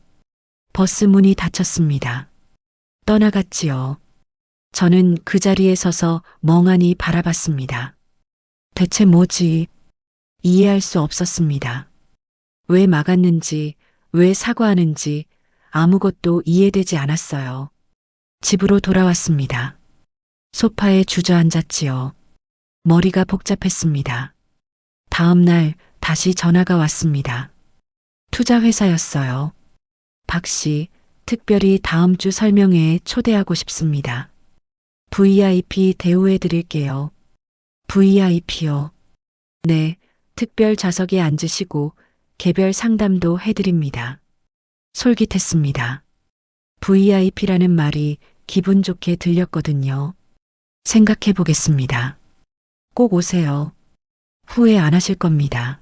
[SPEAKER 2] 버스 문이 닫혔습니다. 떠나갔지요. 저는 그 자리에 서서 멍하니 바라봤습니다. 대체 뭐지? 이해할 수 없었습니다. 왜 막았는지, 왜 사과하는지 아무것도 이해되지 않았어요. 집으로 돌아왔습니다. 소파에 주저앉았지요. 머리가 복잡했습니다. 다음 날 다시 전화가 왔습니다. 투자회사였어요. 박 씨, 특별히 다음 주 설명회에 초대하고 싶습니다. VIP 대우해 드릴게요. VIP요. 네, 특별 좌석에 앉으시고 개별 상담도 해드립니다. 솔깃했습니다. VIP라는 말이 기분 좋게 들렸거든요. 생각해 보겠습니다. 꼭 오세요. 후회 안 하실 겁니다.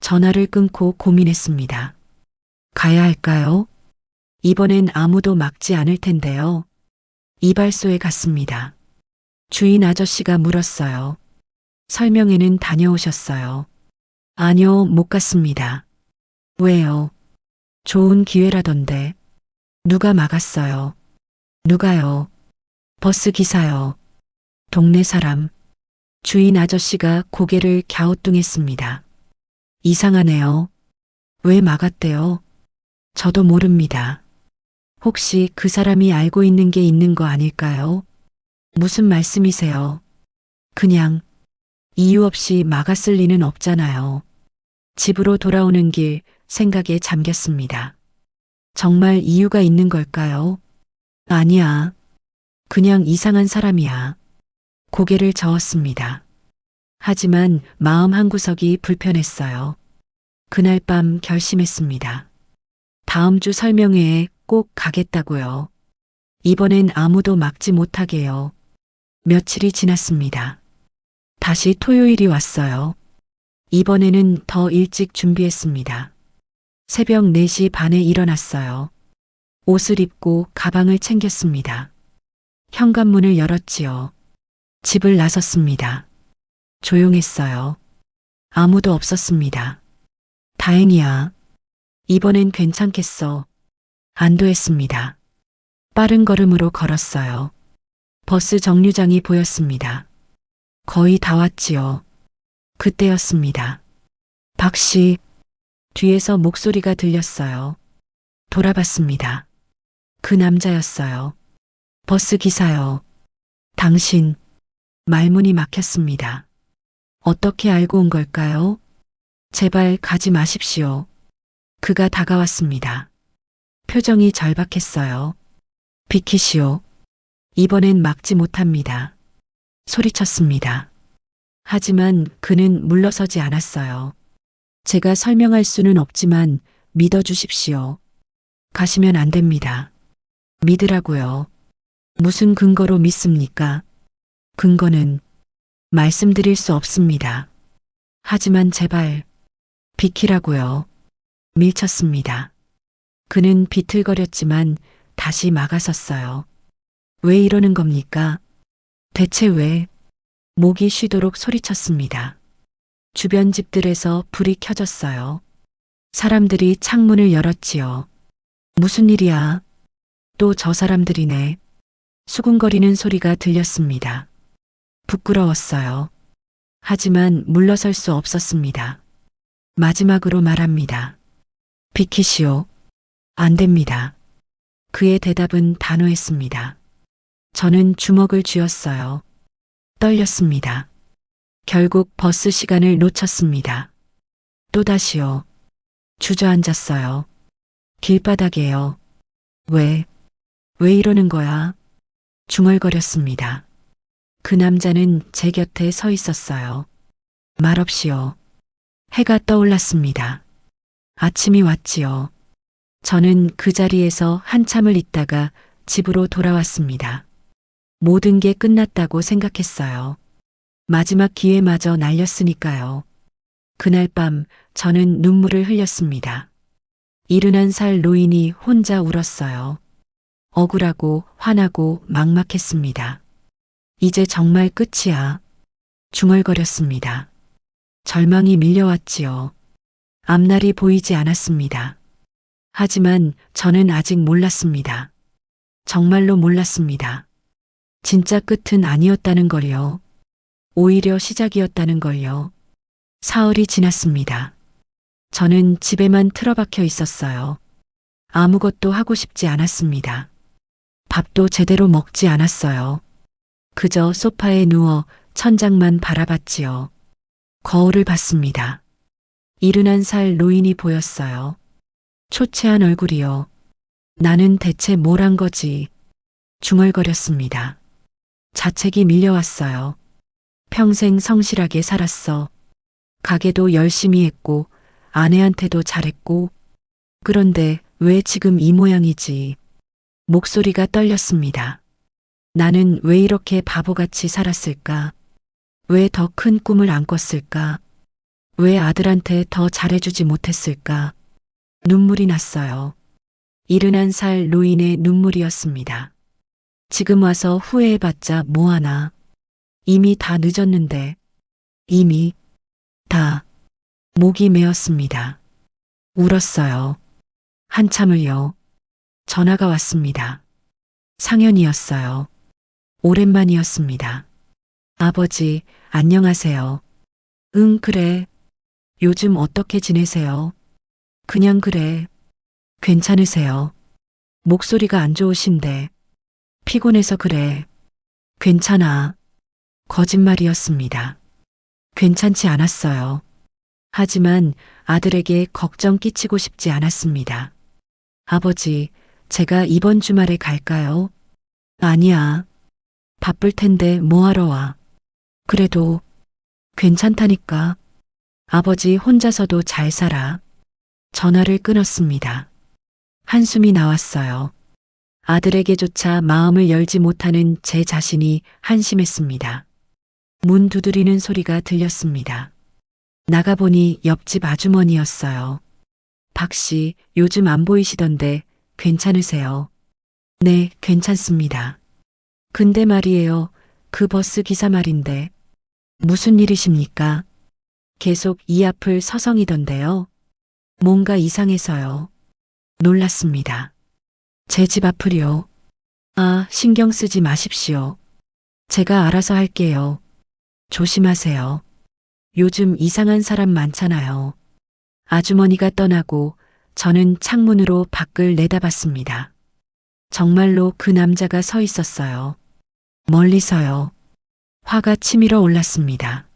[SPEAKER 2] 전화를 끊고 고민했습니다. 가야 할까요? 이번엔 아무도 막지 않을 텐데요. 이발소에 갔습니다. 주인 아저씨가 물었어요. 설명회는 다녀오셨어요? 아니요, 못 갔습니다. 왜요? 좋은 기회라던데. 누가 막았어요? 누가요? 버스 기사요. 동네 사람. 주인 아저씨가 고개를 갸우뚱했습니다. 이상하네요. 왜 막았대요? 저도 모릅니다. 혹시 그 사람이 알고 있는 게 있는 거 아닐까요? 무슨 말씀이세요? 그냥 이유 없이 막았을 리는 없잖아요. 집으로 돌아오는 길 생각에 잠겼습니다. 정말 이유가 있는 걸까요? 아니야. 그냥 이상한 사람이야. 고개를 저었습니다. 하지만 마음 한구석이 불편했어요. 그날 밤 결심했습니다. 다음 주 설명회에 꼭 가겠다고요. 이번엔 아무도 막지 못하게요. 며칠이 지났습니다. 다시 토요일이 왔어요. 이번에는 더 일찍 준비했습니다. 새벽 4시 반에 일어났어요. 옷을 입고 가방을 챙겼습니다. 현관문을 열었지요. 집을 나섰습니다. 조용했어요. 아무도 없었습니다. 다행이야. 이번엔 괜찮겠어. 안도했습니다. 빠른 걸음으로 걸었어요. 버스 정류장이 보였습니다. 거의 다 왔지요. 그때였습니다. 박 씨, 뒤에서 목소리가 들렸어요. 돌아봤습니다. 그 남자였어요. 버스 기사요. 당신, 말문이 막혔습니다. 어떻게 알고 온 걸까요? 제발 가지 마십시오. 그가 다가왔습니다. 표정이 절박했어요. 비키시오. 이번엔 막지 못합니다. 소리쳤습니다. 하지만 그는 물러서지 않았어요. 제가 설명할 수는 없지만 믿어주십시오. 가시면 안 됩니다. 믿으라고요. 무슨 근거로 믿습니까? 근거는 말씀드릴 수 없습니다. 하지만 제발 비키라고요. 밀쳤습니다. 그는 비틀거렸지만 다시 막아섰어요. 왜 이러는 겁니까? 대체 왜? 목이 쉬도록 소리쳤습니다. 주변 집들에서 불이 켜졌어요. 사람들이 창문을 열었지요. 무슨 일이야? 또 저 사람들이네. 수군거리는 소리가 들렸습니다. 부끄러웠어요. 하지만 물러설 수 없었습니다. 마지막으로 말합니다. 비키시오. 안 됩니다. 그의 대답은 단호했습니다. 저는 주먹을 쥐었어요. 떨렸습니다. 결국 버스 시간을 놓쳤습니다. 또다시요. 주저앉았어요. 길바닥에요. 왜 이러는 거야? 중얼거렸습니다. 그 남자는 제 곁에 서 있었어요. 말없이요. 해가 떠올랐습니다. 아침이 왔지요. 저는 그 자리에서 한참을 있다가 집으로 돌아왔습니다. 모든 게 끝났다고 생각했어요. 마지막 기회마저 날렸으니까요. 그날 밤 저는 눈물을 흘렸습니다. 71살 노인이 혼자 울었어요. 억울하고 화나고 막막했습니다. 이제 정말 끝이야. 중얼거렸습니다. 절망이 밀려왔지요. 앞날이 보이지 않았습니다. 하지만 저는 아직 몰랐습니다. 정말로 몰랐습니다. 진짜 끝은 아니었다는 걸요. 오히려 시작이었다는 걸요. 사흘이 지났습니다. 저는 집에만 틀어박혀 있었어요. 아무것도 하고 싶지 않았습니다. 밥도 제대로 먹지 않았어요. 그저 소파에 누워 천장만 바라봤지요. 거울을 봤습니다. 71살 노인이 보였어요. 초췌한 얼굴이요. 나는 대체 뭘 한 거지? 중얼거렸습니다. 자책이 밀려왔어요. 평생 성실하게 살았어. 가게도 열심히 했고 아내한테도 잘했고 그런데 왜 지금 이 모양이지? 목소리가 떨렸습니다. 나는 왜 이렇게 바보같이 살았을까? 왜 더 큰 꿈을 안 꿨을까? 왜 아들한테 더 잘해주지 못했을까? 눈물이 났어요. 71살 노인의 눈물이었습니다. 지금 와서 후회해봤자 뭐하나. 이미 다 늦었는데. 이미 다 목이 메었습니다. 울었어요. 한참을요. 전화가 왔습니다. 상현이었어요. 오랜만이었습니다. 아버지, 안녕하세요. 응, 그래. 요즘 어떻게 지내세요? 그냥 그래. 괜찮으세요? 목소리가 안 좋으신데. 피곤해서 그래. 괜찮아. 거짓말이었습니다. 괜찮지 않았어요. 하지만 아들에게 걱정 끼치고 싶지 않았습니다. 아버지, 제가 이번 주말에 갈까요? 아니야. 바쁠 텐데 뭐하러 와. 그래도 괜찮다니까. 아버지 혼자서도 잘 살아. 전화를 끊었습니다. 한숨이 나왔어요. 아들에게조차 마음을 열지 못하는 제 자신이 한심했습니다. 문 두드리는 소리가 들렸습니다. 나가보니 옆집 아주머니였어요. 박 씨, 요즘 안 보이시던데 괜찮으세요? 네, 괜찮습니다. 근데 말이에요. 그 버스 기사 말인데. 무슨 일이십니까? 계속 이 앞을 서성이던데요. 뭔가 이상해서요. 놀랐습니다. 제 집 앞을요. 아, 신경 쓰지 마십시오. 제가 알아서 할게요. 조심하세요. 요즘 이상한 사람 많잖아요. 아주머니가 떠나고 저는 창문으로 밖을 내다봤습니다. 정말로 그 남자가 서 있었어요. 멀리서요. 화가 치밀어 올랐습니다.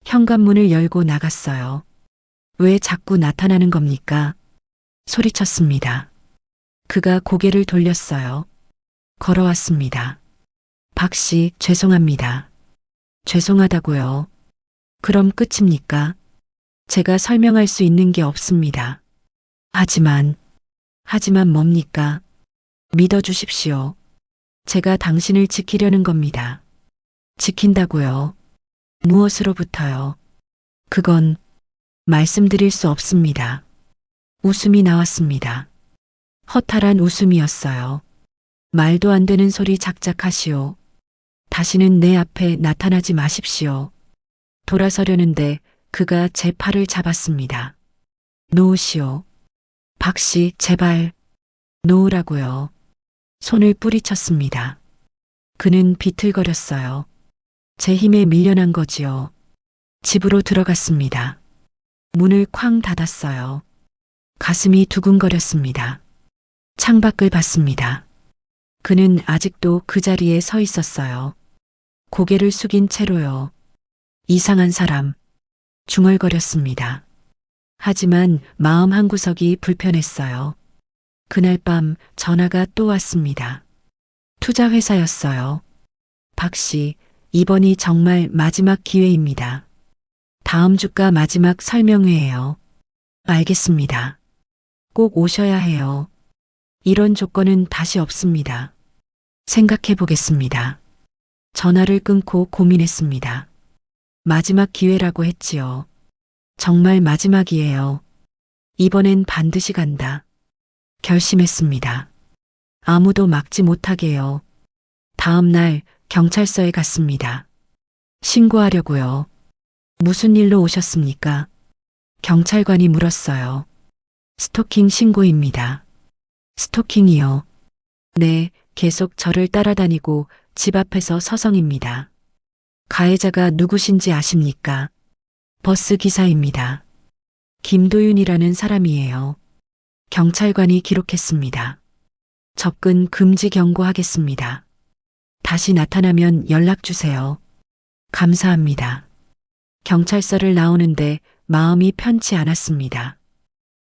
[SPEAKER 2] 현관문을 열고 나갔어요. 왜 자꾸 나타나는 겁니까? 소리쳤습니다. 그가 고개를 돌렸어요. 걸어왔습니다. 박 씨, 죄송합니다. 죄송하다고요. 그럼 끝입니까? 제가 설명할 수 있는 게 없습니다. 하지만 뭡니까? 믿어주십시오. 제가 당신을 지키려는 겁니다. 지킨다고요? 무엇으로부터요? 그건 말씀드릴 수 없습니다. 웃음이 나왔습니다. 허탈한 웃음이었어요. 말도 안 되는 소리 작작하시오. 다시는 내 앞에 나타나지 마십시오. 돌아서려는데 그가 제 팔을 잡았습니다. 놓으시오. 박 씨, 제발 놓으라고요. 손을 뿌리쳤습니다. 그는 비틀거렸어요. 제 힘에 밀려난 거지요. 집으로 들어갔습니다. 문을 쾅 닫았어요. 가슴이 두근거렸습니다. 창밖을 봤습니다. 그는 아직도 그 자리에 서 있었어요. 고개를 숙인 채로요. 이상한 사람. 중얼거렸습니다. 하지만 마음 한구석이 불편했어요. 그날 밤 전화가 또 왔습니다. 투자회사였어요. 박 씨, 이번이 정말 마지막 기회입니다. 다음 주가 마지막 설명회예요. 알겠습니다. 꼭 오셔야 해요. 이런 조건은 다시 없습니다. 생각해 보겠습니다. 전화를 끊고 고민했습니다. 마지막 기회라고 했지요. 정말 마지막이에요. 이번엔 반드시 간다. 결심했습니다. 아무도 막지 못하게요. 다음 날 경찰서에 갔습니다. 신고하려고요. 무슨 일로 오셨습니까? 경찰관이 물었어요. 스토킹 신고입니다. 스토킹이요? 네, 계속 저를 따라다니고 집 앞에서 서성입니다. 가해자가 누구신지 아십니까? 버스 기사입니다. 김도윤이라는 사람이에요. 경찰관이 기록했습니다. 접근 금지 경고하겠습니다. 다시 나타나면 연락 주세요. 감사합니다. 경찰서를 나오는데 마음이 편치 않았습니다.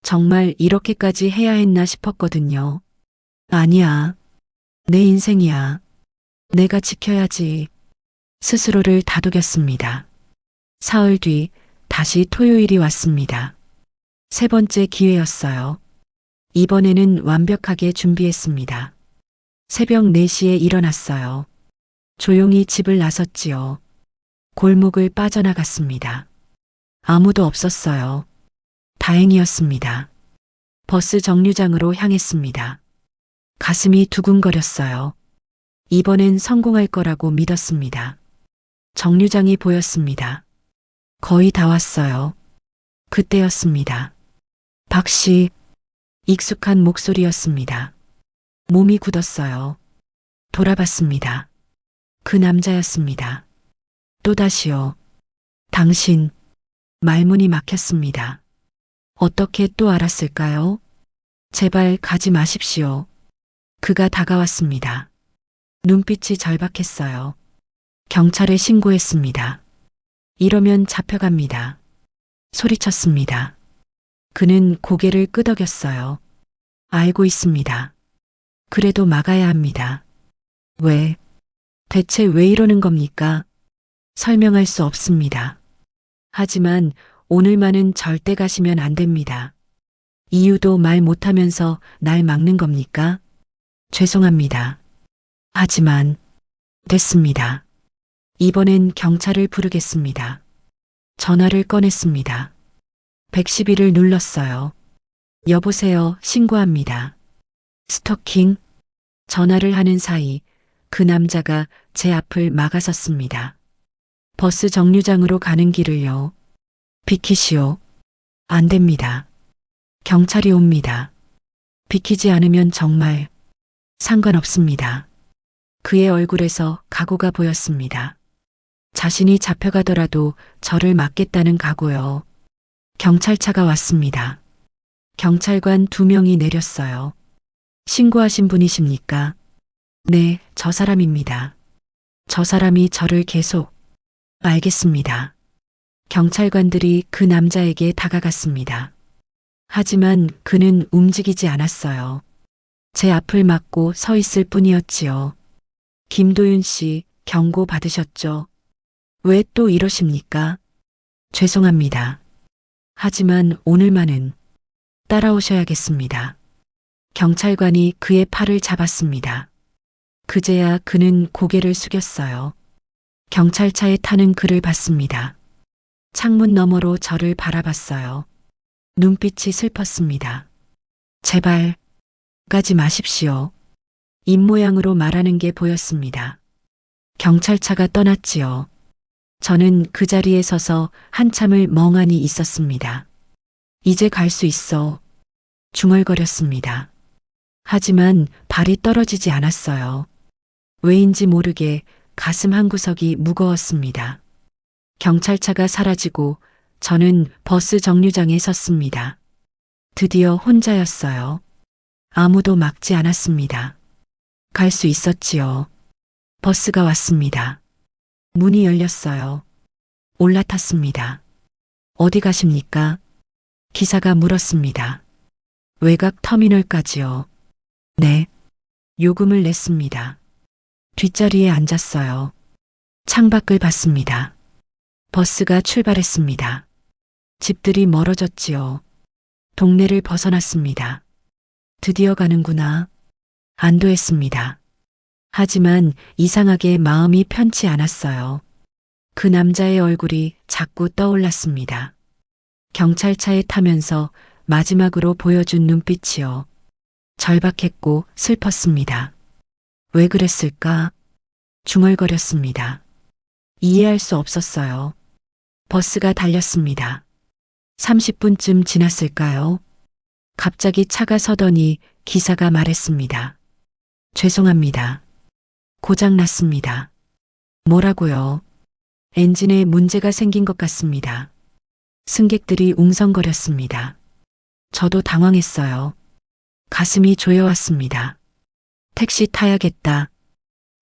[SPEAKER 2] 정말 이렇게까지 해야 했나 싶었거든요. 아니야. 내 인생이야. 내가 지켜야지. 스스로를 다독였습니다. 사흘 뒤 다시 토요일이 왔습니다. 세 번째 기회였어요. 이번에는 완벽하게 준비했습니다. 새벽 4시에 일어났어요. 조용히 집을 나섰지요. 골목을 빠져나갔습니다. 아무도 없었어요. 다행이었습니다. 버스 정류장으로 향했습니다. 가슴이 두근거렸어요. 이번엔 성공할 거라고 믿었습니다. 정류장이 보였습니다. 거의 다 왔어요. 그때였습니다. 박 씨, 익숙한 목소리였습니다. 몸이 굳었어요. 돌아봤습니다. 그 남자였습니다. 또다시요. 당신, 말문이 막혔습니다. 어떻게 또 알았을까요? 제발 가지 마십시오. 그가 다가왔습니다. 눈빛이 절박했어요. 경찰에 신고했습니다. 이러면 잡혀갑니다. 소리쳤습니다. 그는 고개를 끄덕였어요. 알고 있습니다. 그래도 막아야 합니다. 왜? 대체 왜 이러는 겁니까? 설명할 수 없습니다. 하지만 오늘만은 절대 가시면 안 됩니다. 이유도 말 못하면서 날 막는 겁니까? 죄송합니다. 하지만 됐습니다. 이번엔 경찰을 부르겠습니다. 전화를 꺼냈습니다. 112를 눌렀어요. 여보세요, 신고합니다. 스토킹? 전화를 하는 사이 그 남자가 제 앞을 막아섰습니다. 버스 정류장으로 가는 길을요. 비키시오. 안 됩니다. 경찰이 옵니다. 비키지 않으면 정말 상관없습니다. 그의 얼굴에서 각오가 보였습니다. 자신이 잡혀가더라도 저를 막겠다는 각오요. 경찰차가 왔습니다. 경찰관 2명이 내렸어요. 신고하신 분이십니까? 네, 저 사람입니다. 저 사람이 저를 계속... 알겠습니다. 경찰관들이 그 남자에게 다가갔습니다. 하지만 그는 움직이지 않았어요. 제 앞을 막고 서 있을 뿐이었지요. 김도윤 씨, 경고 받으셨죠? 왜 또 이러십니까? 죄송합니다. 하지만 오늘만은 따라오셔야겠습니다. 경찰관이 그의 팔을 잡았습니다. 그제야 그는 고개를 숙였어요. 경찰차에 타는 그를 봤습니다. 창문 너머로 저를 바라봤어요. 눈빛이 슬펐습니다. 제발 가지 마십시오. 입모양으로 말하는 게 보였습니다. 경찰차가 떠났지요. 저는 그 자리에 서서 한참을 멍하니 있었습니다. 이제 갈 수 있어. 중얼거렸습니다. 하지만 발이 떨어지지 않았어요. 왜인지 모르게 가슴 한구석이 무거웠습니다. 경찰차가 사라지고 저는 버스 정류장에 섰습니다. 드디어 혼자였어요. 아무도 막지 않았습니다. 갈 수 있었지요. 버스가 왔습니다. 문이 열렸어요. 올라탔습니다. 어디 가십니까? 기사가 물었습니다. 외곽 터미널까지요. 네. 요금을 냈습니다. 뒷자리에 앉았어요. 창밖을 봤습니다. 버스가 출발했습니다. 집들이 멀어졌지요. 동네를 벗어났습니다. 드디어 가는구나. 안도했습니다. 하지만 이상하게 마음이 편치 않았어요. 그 남자의 얼굴이 자꾸 떠올랐습니다. 경찰차에 타면서 마지막으로 보여준 눈빛이요. 절박했고 슬펐습니다. 왜 그랬을까? 중얼거렸습니다. 이해할 수 없었어요. 버스가 달렸습니다. 30분쯤 지났을까요? 갑자기 차가 서더니 기사가 말했습니다. 죄송합니다. 고장났습니다. 뭐라고요? 엔진에 문제가 생긴 것 같습니다. 승객들이 웅성거렸습니다. 저도 당황했어요. 가슴이 조여왔습니다. 택시 타야겠다.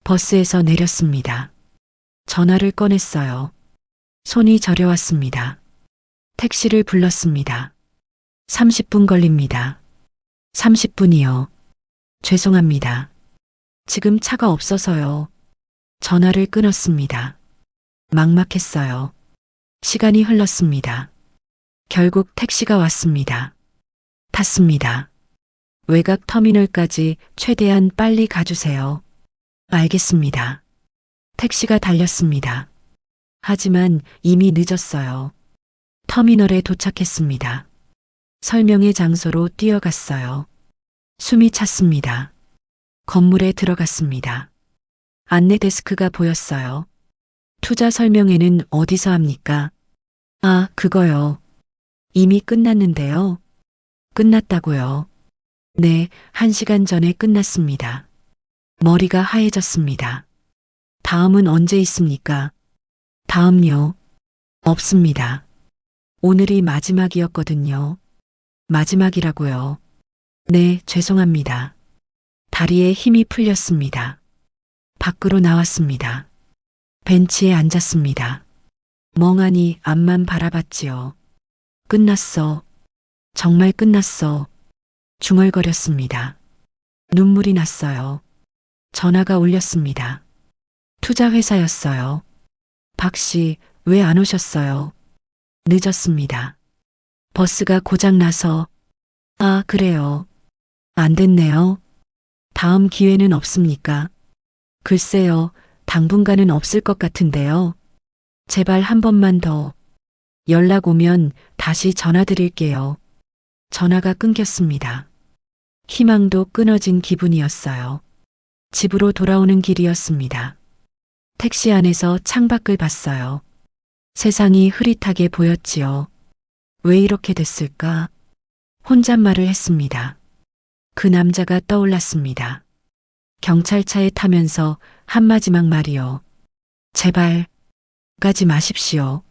[SPEAKER 2] 버스에서 내렸습니다. 전화를 꺼냈어요. 손이 저려왔습니다. 택시를 불렀습니다. 30분 걸립니다. 30분이요. 죄송합니다. 지금 차가 없어서요. 전화를 끊었습니다. 막막했어요. 시간이 흘렀습니다. 결국 택시가 왔습니다. 탔습니다. 외곽 터미널까지 최대한 빨리 가주세요. 알겠습니다. 택시가 달렸습니다. 하지만 이미 늦었어요. 터미널에 도착했습니다. 설명의 장소로 뛰어갔어요. 숨이 찼습니다. 건물에 들어갔습니다. 안내 데스크가 보였어요. 투자 설명회는 어디서 합니까? 아, 그거요. 이미 끝났는데요. 끝났다고요. 네, 1시간 전에 끝났습니다. 머리가 하얘졌습니다. 다음은 언제 있습니까? 다음요. 없습니다. 오늘이 마지막이었거든요. 마지막이라고요. 네, 죄송합니다. 다리에 힘이 풀렸습니다. 밖으로 나왔습니다. 벤치에 앉았습니다. 멍하니 앞만 바라봤지요. 끝났어. 정말 끝났어. 중얼거렸습니다. 눈물이 났어요. 전화가 울렸습니다. 투자회사였어요. 박 씨, 왜 안 오셨어요? 늦었습니다. 버스가 고장나서. 아, 그래요. 안 됐네요. 다음 기회는 없습니까? 글쎄요, 당분간은 없을 것 같은데요. 제발 한 번만 더. 연락 오면 다시 전화 드릴게요. 전화가 끊겼습니다. 희망도 끊어진 기분이었어요. 집으로 돌아오는 길이었습니다. 택시 안에서 창밖을 봤어요. 세상이 흐릿하게 보였지요. 왜 이렇게 됐을까? 혼잣말을 했습니다. 그 남자가 떠올랐습니다. 경찰차에 타면서 한 마지막 말이요. 제발 가지 마십시오.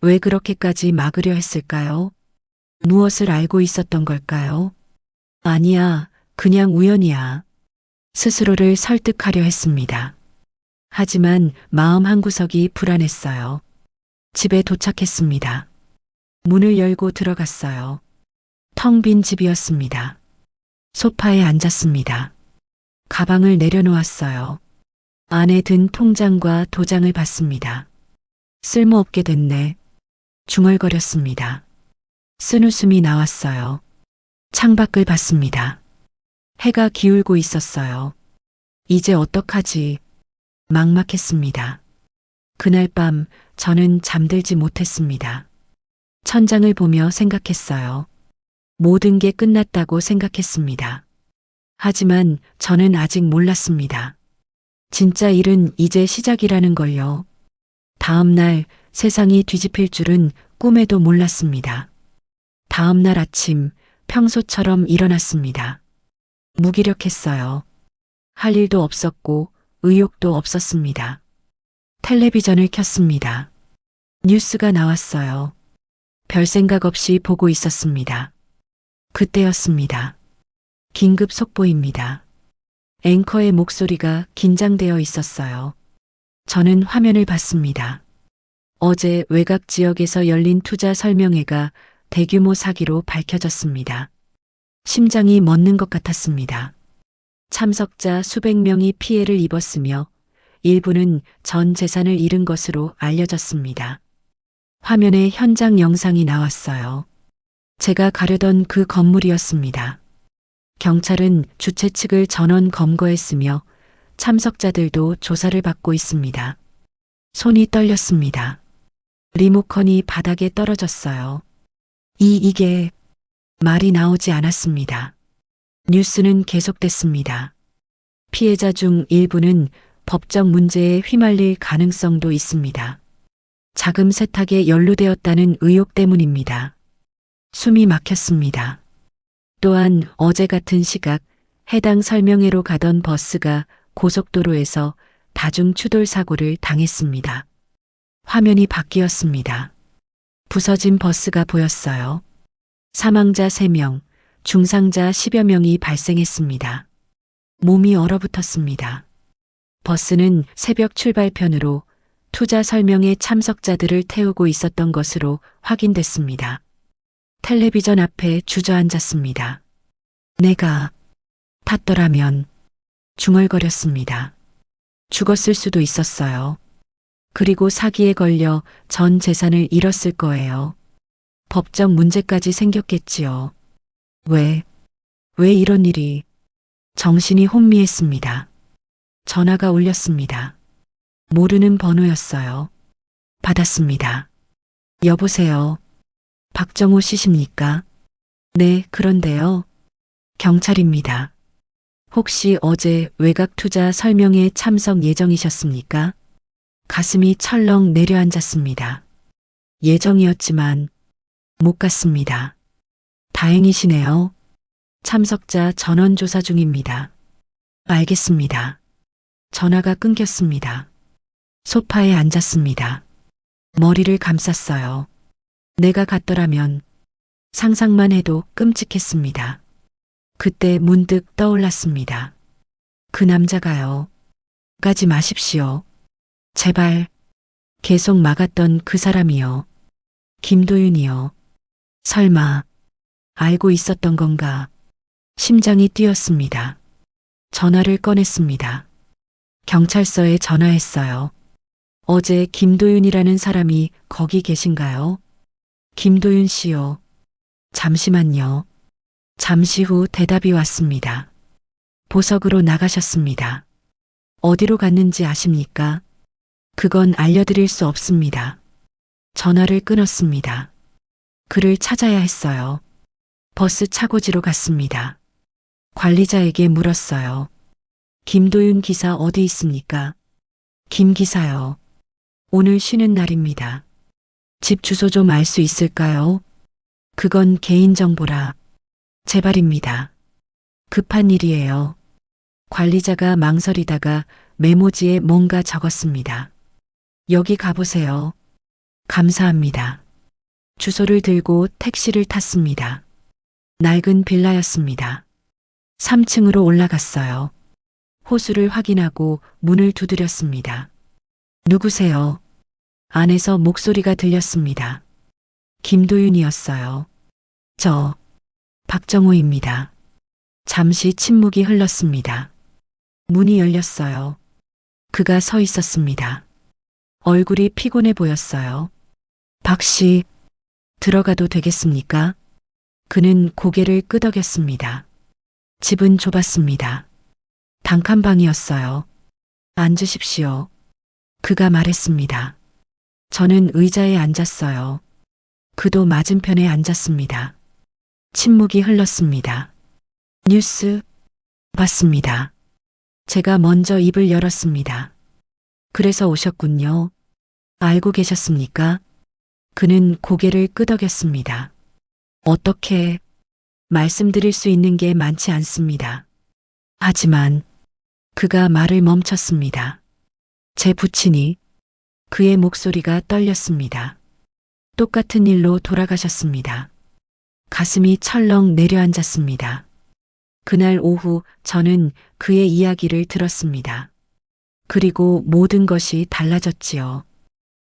[SPEAKER 2] 왜 그렇게까지 막으려 했을까요? 무엇을 알고 있었던 걸까요? 아니야, 그냥 우연이야. 스스로를 설득하려 했습니다. 하지만 마음 한구석이 불안했어요. 집에 도착했습니다. 문을 열고 들어갔어요. 텅 빈 집이었습니다. 소파에 앉았습니다. 가방을 내려놓았어요. 안에 든 통장과 도장을 봤습니다. 쓸모없게 됐네. 중얼거렸습니다. 쓴웃음이 나왔어요. 창밖을 봤습니다. 해가 기울고 있었어요. 이제 어떡하지? 막막했습니다. 그날 밤 저는 잠들지 못했습니다. 천장을 보며 생각했어요. 모든 게 끝났다고 생각했습니다. 하지만 저는 아직 몰랐습니다. 진짜 일은 이제 시작이라는 걸요. 다음 날 세상이 뒤집힐 줄은 꿈에도 몰랐습니다. 다음 날 아침 평소처럼 일어났습니다. 무기력했어요. 할 일도 없었고 의욕도 없었습니다. 텔레비전을 켰습니다. 뉴스가 나왔어요. 별 생각 없이 보고 있었습니다. 그때였습니다. 긴급 속보입니다. 앵커의 목소리가 긴장되어 있었어요. 저는 화면을 봤습니다. 어제 외곽 지역에서 열린 투자 설명회가 대규모 사기로 밝혀졌습니다. 심장이 멎는 것 같았습니다. 참석자 수백 명이 피해를 입었으며 일부는 전 재산을 잃은 것으로 알려졌습니다. 화면에 현장 영상이 나왔어요. 제가 가려던 그 건물이었습니다. 경찰은 주최 측을 전원 검거했으며 참석자들도 조사를 받고 있습니다. 손이 떨렸습니다. 리모컨이 바닥에 떨어졌어요. 이게 말이 나오지 않았습니다. 뉴스는 계속됐습니다. 피해자 중 일부는 법적 문제에 휘말릴 가능성도 있습니다. 자금 세탁에 연루되었다는 의혹 때문입니다. 숨이 막혔습니다. 또한 어제 같은 시각 해당 설명회로 가던 버스가 고속도로에서 다중 추돌 사고를 당했습니다. 화면이 바뀌었습니다. 부서진 버스가 보였어요. 사망자 3명, 중상자 10여 명이 발생했습니다. 몸이 얼어붙었습니다. 버스는 새벽 출발편으로 투자 설명회 참석자들을 태우고 있었던 것으로 확인됐습니다. 텔레비전 앞에 주저앉았습니다. 내가 탔더라면 중얼거렸습니다. 죽었을 수도 있었어요. 그리고 사기에 걸려 전 재산을 잃었을 거예요. 법적 문제까지 생겼겠지요. 왜 이런 일이? 정신이 혼미했습니다. 전화가 울렸습니다. 모르는 번호였어요. 받았습니다. 여보세요. 박정호 씨십니까? 네, 그런데요. 경찰입니다. 혹시 어제 외곽 투자 설명회 참석 예정이셨습니까? 가슴이 철렁 내려앉았습니다. 예정이었지만 못 갔습니다. 다행이시네요. 참석자 전원 조사 중입니다. 알겠습니다. 전화가 끊겼습니다. 소파에 앉았습니다. 머리를 감쌌어요. 내가 갔더라면 상상만 해도 끔찍했습니다. 그때 문득 떠올랐습니다. 그 남자가요. 가지 마십시오. 제발. 계속 막았던 그 사람이요. 김도윤이요. 설마 알고 있었던 건가? 심장이 뛰었습니다. 전화를 꺼냈습니다. 경찰서에 전화했어요. 어제 김도윤이라는 사람이 거기 계신가요? 김도윤 씨요. 잠시만요. 잠시 후 대답이 왔습니다. 보석으로 나가셨습니다. 어디로 갔는지 아십니까? 그건 알려드릴 수 없습니다. 전화를 끊었습니다. 그를 찾아야 했어요. 버스 차고지로 갔습니다. 관리자에게 물었어요. 김도윤 기사 어디 있습니까? 김 기사요. 오늘 쉬는 날입니다. 집 주소 좀 알 수 있을까요? 그건 개인정보라. 제발입니다. 급한 일이에요. 관리자가 망설이다가 메모지에 뭔가 적었습니다. 여기 가보세요. 감사합니다. 주소를 들고 택시를 탔습니다. 낡은 빌라였습니다. 3층으로 올라갔어요. 호수를 확인하고 문을 두드렸습니다. 누구세요? 안에서 목소리가 들렸습니다. 김도윤이었어요. 저 박정호입니다. 잠시 침묵이 흘렀습니다. 문이 열렸어요. 그가 서 있었습니다. 얼굴이 피곤해 보였어요. 박 씨, 들어가도 되겠습니까? 그는 고개를 끄덕였습니다. 집은 좁았습니다. 단칸방이었어요. 앉으십시오. 그가 말했습니다. 저는 의자에 앉았어요. 그도 맞은편에 앉았습니다. 침묵이 흘렀습니다. 뉴스 봤습니다. 제가 먼저 입을 열었습니다. 그래서 오셨군요. 알고 계셨습니까? 그는 고개를 끄덕였습니다. 어떻게 말씀드릴 수 있는 게 많지 않습니다. 하지만 그가 말을 멈췄습니다. 제 부친이 그의 목소리가 떨렸습니다. 똑같은 일로 돌아가셨습니다. 가슴이 철렁 내려앉았습니다. 그날 오후 저는 그의 이야기를 들었습니다. 그리고 모든 것이 달라졌지요.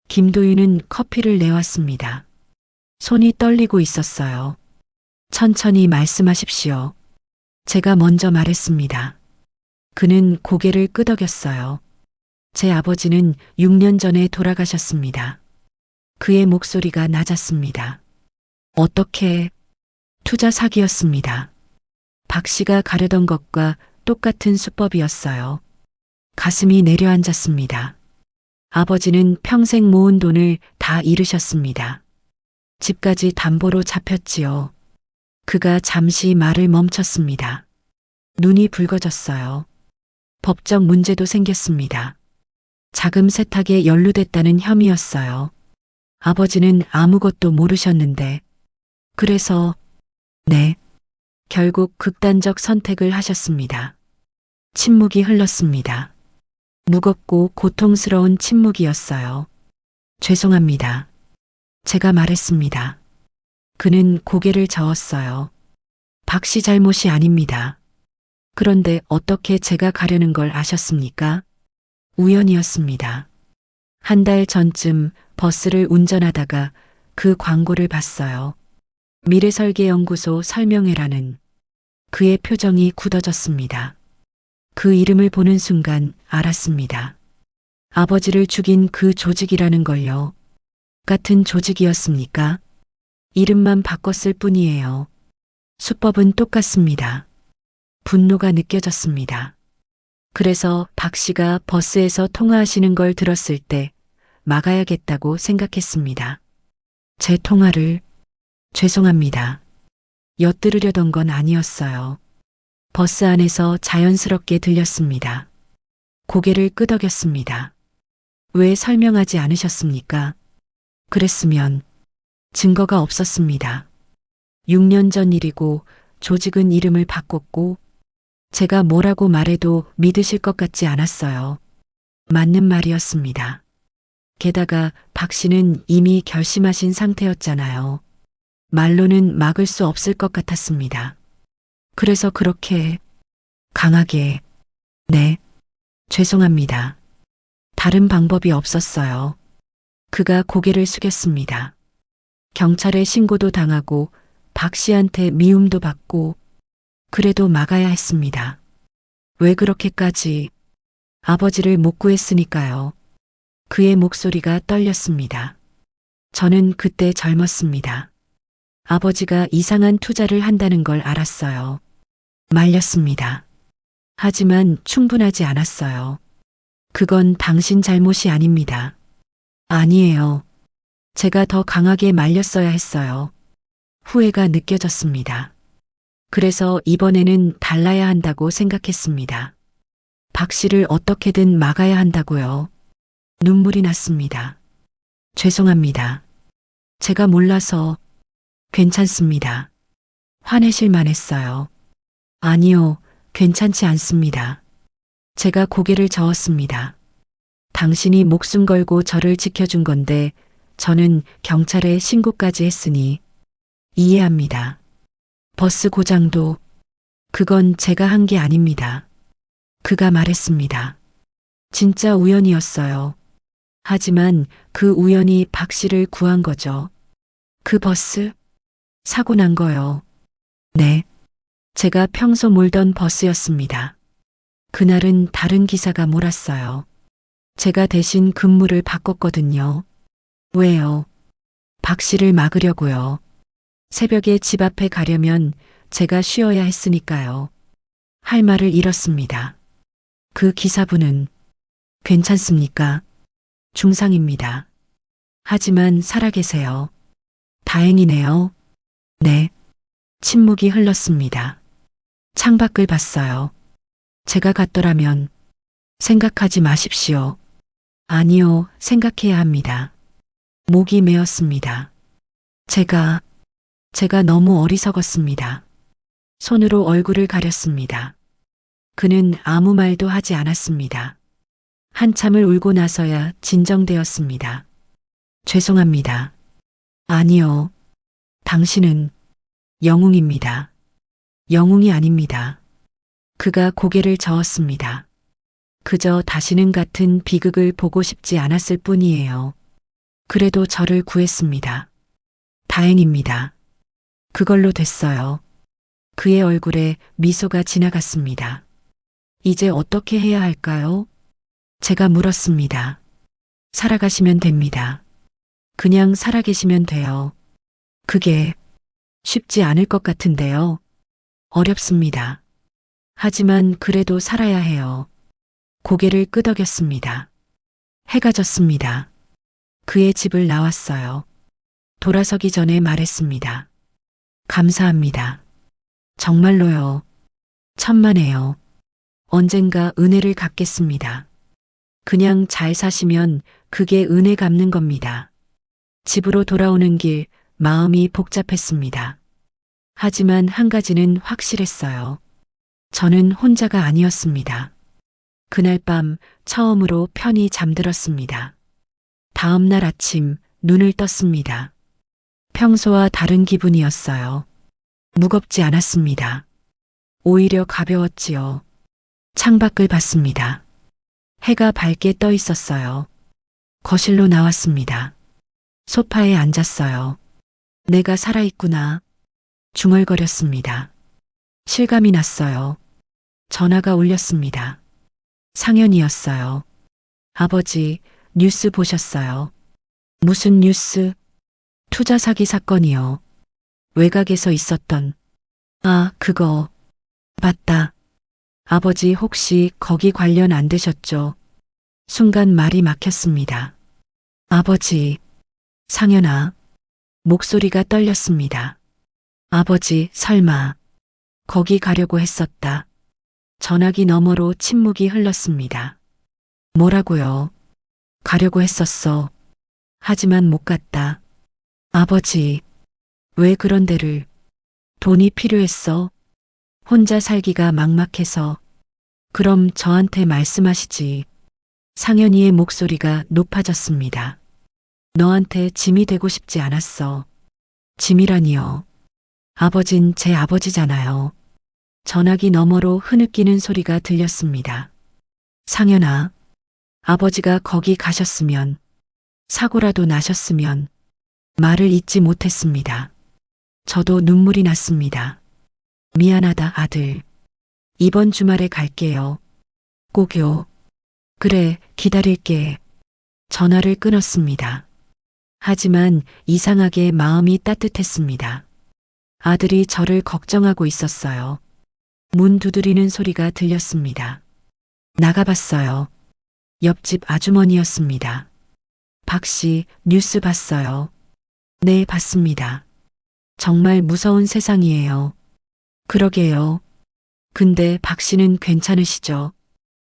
[SPEAKER 2] 김도윤은 커피를 내왔습니다. 손이 떨리고 있었어요. 천천히 말씀하십시오. 제가 먼저 말했습니다. 그는 고개를 끄덕였어요. 제 아버지는 6년 전에 돌아가셨습니다. 그의 목소리가 낮았습니다. 어떻게? 투자 사기였습니다. 박 씨가 가려던 것과 똑같은 수법이었어요. 가슴이 내려앉았습니다. 아버지는 평생 모은 돈을 다 잃으셨습니다. 집까지 담보로 잡혔지요. 그가 잠시 말을 멈췄습니다. 눈이 붉어졌어요. 법적 문제도 생겼습니다. 자금 세탁에 연루됐다는 혐의였어요. 아버지는 아무것도 모르셨는데. 그래서, 네. 결국 극단적 선택을 하셨습니다. 침묵이 흘렀습니다. 무겁고 고통스러운 침묵이었어요. 죄송합니다. 제가 말했습니다. 그는 고개를 저었어요. 박 씨 잘못이 아닙니다. 그런데 어떻게 제가 가려는 걸 아셨습니까? 우연이었습니다. 한 달 전쯤 버스를 운전하다가 그 광고를 봤어요. 미래설계연구소 설명회라는. 그의 표정이 굳어졌습니다. 그 이름을 보는 순간 알았습니다. 아버지를 죽인 그 조직이라는 걸요. 같은 조직이었습니까? 이름만 바꿨을 뿐이에요. 수법은 똑같습니다. 분노가 느껴졌습니다. 그래서 박 씨가 버스에서 통화하시는 걸 들었을 때 막아야겠다고 생각했습니다. 제 통화를 죄송합니다. 엿들으려던 건 아니었어요. 버스 안에서 자연스럽게 들렸습니다. 고개를 끄덕였습니다. 왜 설명하지 않으셨습니까? 그랬으면 증거가 없었습니다. 6년 전 일이고 조직은 이름을 바꿨고 제가 뭐라고 말해도 믿으실 것 같지 않았어요. 맞는 말이었습니다. 게다가 박 씨는 이미 결심하신 상태였잖아요. 말로는 막을 수 없을 것 같았습니다. 그래서 그렇게 강하게, 네, 죄송합니다. 다른 방법이 없었어요. 그가 고개를 숙였습니다. 경찰에 신고도 당하고 박 씨한테 미움도 받고 그래도 막아야 했습니다. 왜 그렇게까지? 아버지를 못 구했으니까요. 그의 목소리가 떨렸습니다. 저는 그때 젊었습니다. 아버지가 이상한 투자를 한다는 걸 알았어요. 말렸습니다. 하지만 충분하지 않았어요. 그건 당신 잘못이 아닙니다. 아니에요. 제가 더 강하게 말렸어야 했어요. 후회가 느껴졌습니다. 그래서 이번에는 달라야 한다고 생각했습니다. 박 씨를 어떻게든 막아야 한다고요. 눈물이 났습니다. 죄송합니다. 제가 몰라서. 괜찮습니다. 화내실만 했어요. 아니요, 괜찮지 않습니다. 제가 고개를 저었습니다. 당신이 목숨 걸고 저를 지켜준 건데 저는 경찰에 신고까지 했으니 이해합니다. 버스 고장도 그건 제가 한 게 아닙니다. 그가 말했습니다. 진짜 우연이었어요. 하지만 그 우연이 박 씨를 구한 거죠. 그 버스? 사고 난 거요. 네. 제가 평소 몰던 버스였습니다. 그날은 다른 기사가 몰았어요. 제가 대신 근무를 바꿨거든요. 왜요? 박 씨를 막으려고요. 새벽에 집 앞에 가려면 제가 쉬어야 했으니까요. 할 말을 잃었습니다. 그 기사분은 괜찮습니까? 중상입니다. 하지만 살아계세요. 다행이네요. 네. 침묵이 흘렀습니다. 창밖을 봤어요. 제가 갔더라면 생각하지 마십시오. 아니요, 생각해야 합니다. 목이 메었습니다. 제가 너무 어리석었습니다. 손으로 얼굴을 가렸습니다. 그는 아무 말도 하지 않았습니다. 한참을 울고 나서야 진정되었습니다. 죄송합니다. 아니요. 당신은 영웅입니다. 영웅이 아닙니다. 그가 고개를 저었습니다. 그저 다시는 같은 비극을 보고 싶지 않았을 뿐이에요. 그래도 저를 구했습니다. 다행입니다. 그걸로 됐어요. 그의 얼굴에 미소가 지나갔습니다. 이제 어떻게 해야 할까요? 제가 물었습니다. 살아가시면 됩니다. 그냥 살아계시면 돼요. 그게 쉽지 않을 것 같은데요. 어렵습니다. 하지만 그래도 살아야 해요. 고개를 끄덕였습니다. 해가 졌습니다. 그의 집을 나왔어요. 돌아서기 전에 말했습니다. 감사합니다. 정말로요. 천만에요. 언젠가 은혜를 갚겠습니다. 그냥 잘 사시면 그게 은혜 갚는 겁니다. 집으로 돌아오는 길 마음이 복잡했습니다. 하지만 한 가지는 확실했어요. 저는 혼자가 아니었습니다. 그날 밤 처음으로 편히 잠들었습니다. 다음 날 아침 눈을 떴습니다. 평소와 다른 기분이었어요. 무겁지 않았습니다. 오히려 가벼웠지요. 창밖을 봤습니다. 해가 밝게 떠 있었어요. 거실로 나왔습니다. 소파에 앉았어요. 내가 살아있구나. 중얼거렸습니다. 실감이 났어요. 전화가 울렸습니다. 상현이었어요. 아버지, 뉴스 보셨어요? 무슨 뉴스? 투자 사기 사건이요. 외곽에서 있었던. 아, 그거. 맞다. 아버지 혹시 거기 관련 안 되셨죠? 순간 말이 막혔습니다. 아버지, 상현아. 목소리가 떨렸습니다. 아버지, 설마. 거기 가려고 했었다. 전화기 너머로 침묵이 흘렀습니다. 뭐라고요? 가려고 했었어. 하지만 못 갔다. 아버지, 왜 그런 데를? 돈이 필요했어? 혼자 살기가 막막해서. 그럼 저한테 말씀하시지. 상현이의 목소리가 높아졌습니다. 너한테 짐이 되고 싶지 않았어. 짐이라니요. 아버진 제 아버지잖아요. 전화기 너머로 흐느끼는 소리가 들렸습니다. 상현아, 아버지가 거기 가셨으면, 사고라도 나셨으면, 말을 잇지 못했습니다. 저도 눈물이 났습니다. 미안하다, 아들. 이번 주말에 갈게요. 꼭요. 그래, 기다릴게. 전화를 끊었습니다. 하지만 이상하게 마음이 따뜻했습니다. 아들이 저를 걱정하고 있었어요. 문 두드리는 소리가 들렸습니다. 나가봤어요. 옆집 아주머니였습니다. 박 씨, 뉴스 봤어요? 네, 봤습니다. 정말 무서운 세상이에요. 그러게요. 근데 박 씨는 괜찮으시죠?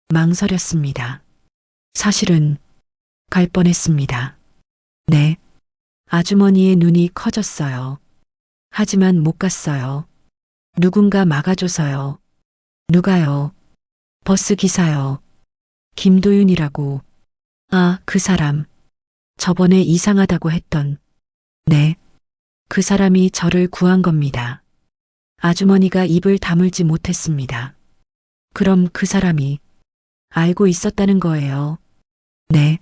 [SPEAKER 2] 망설였습니다. 사실은 갈 뻔했습니다. 네. 아주머니의 눈이 커졌어요. 하지만 못 갔어요. 누군가 막아줘서요. 누가요? 버스 기사요. 김도윤이라고. 아, 그 사람. 저번에 이상하다고 했던. 네. 그 사람이 저를 구한 겁니다. 아주머니가 입을 다물지 못했습니다. 그럼 그 사람이 알고 있었다는 거예요. 네.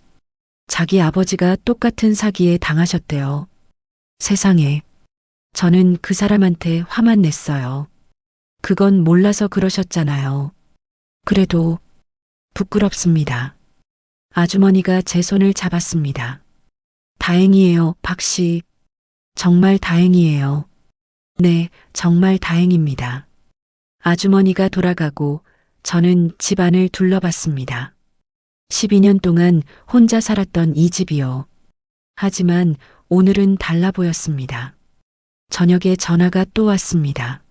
[SPEAKER 2] 자기 아버지가 똑같은 사기에 당하셨대요. 세상에. 저는 그 사람한테 화만 냈어요. 그건 몰라서 그러셨잖아요. 그래도 부끄럽습니다. 아주머니가 제 손을 잡았습니다. 다행이에요, 박 씨. 정말 다행이에요. 네, 정말 다행입니다. 아주머니가 돌아가고 저는 집안을 둘러봤습니다. 12년 동안 혼자 살았던 이 집이요. 하지만 오늘은 달라 보였습니다. 저녁에 전화가 또 왔습니다.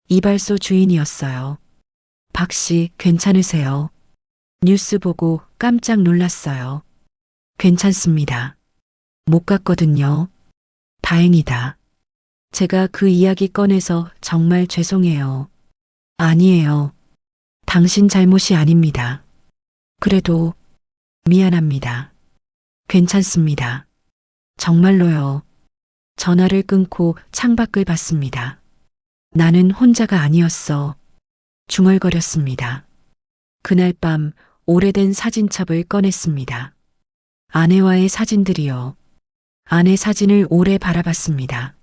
[SPEAKER 2] 이발소 주인이었어요. 박 씨, 괜찮으세요? 뉴스 보고 깜짝 놀랐어요. 괜찮습니다. 못 갔거든요. 다행이다. 제가 그 이야기 꺼내서 정말 죄송해요. 아니에요. 당신 잘못이 아닙니다. 그래도 미안합니다. 괜찮습니다. 정말로요. 전화를 끊고 창밖을 봤습니다. 나는 혼자가 아니었어. 중얼거렸습니다. 그날 밤 오래된 사진첩을 꺼냈습니다. 아내와의 사진들이요. 아내 사진을 오래 바라봤습니다.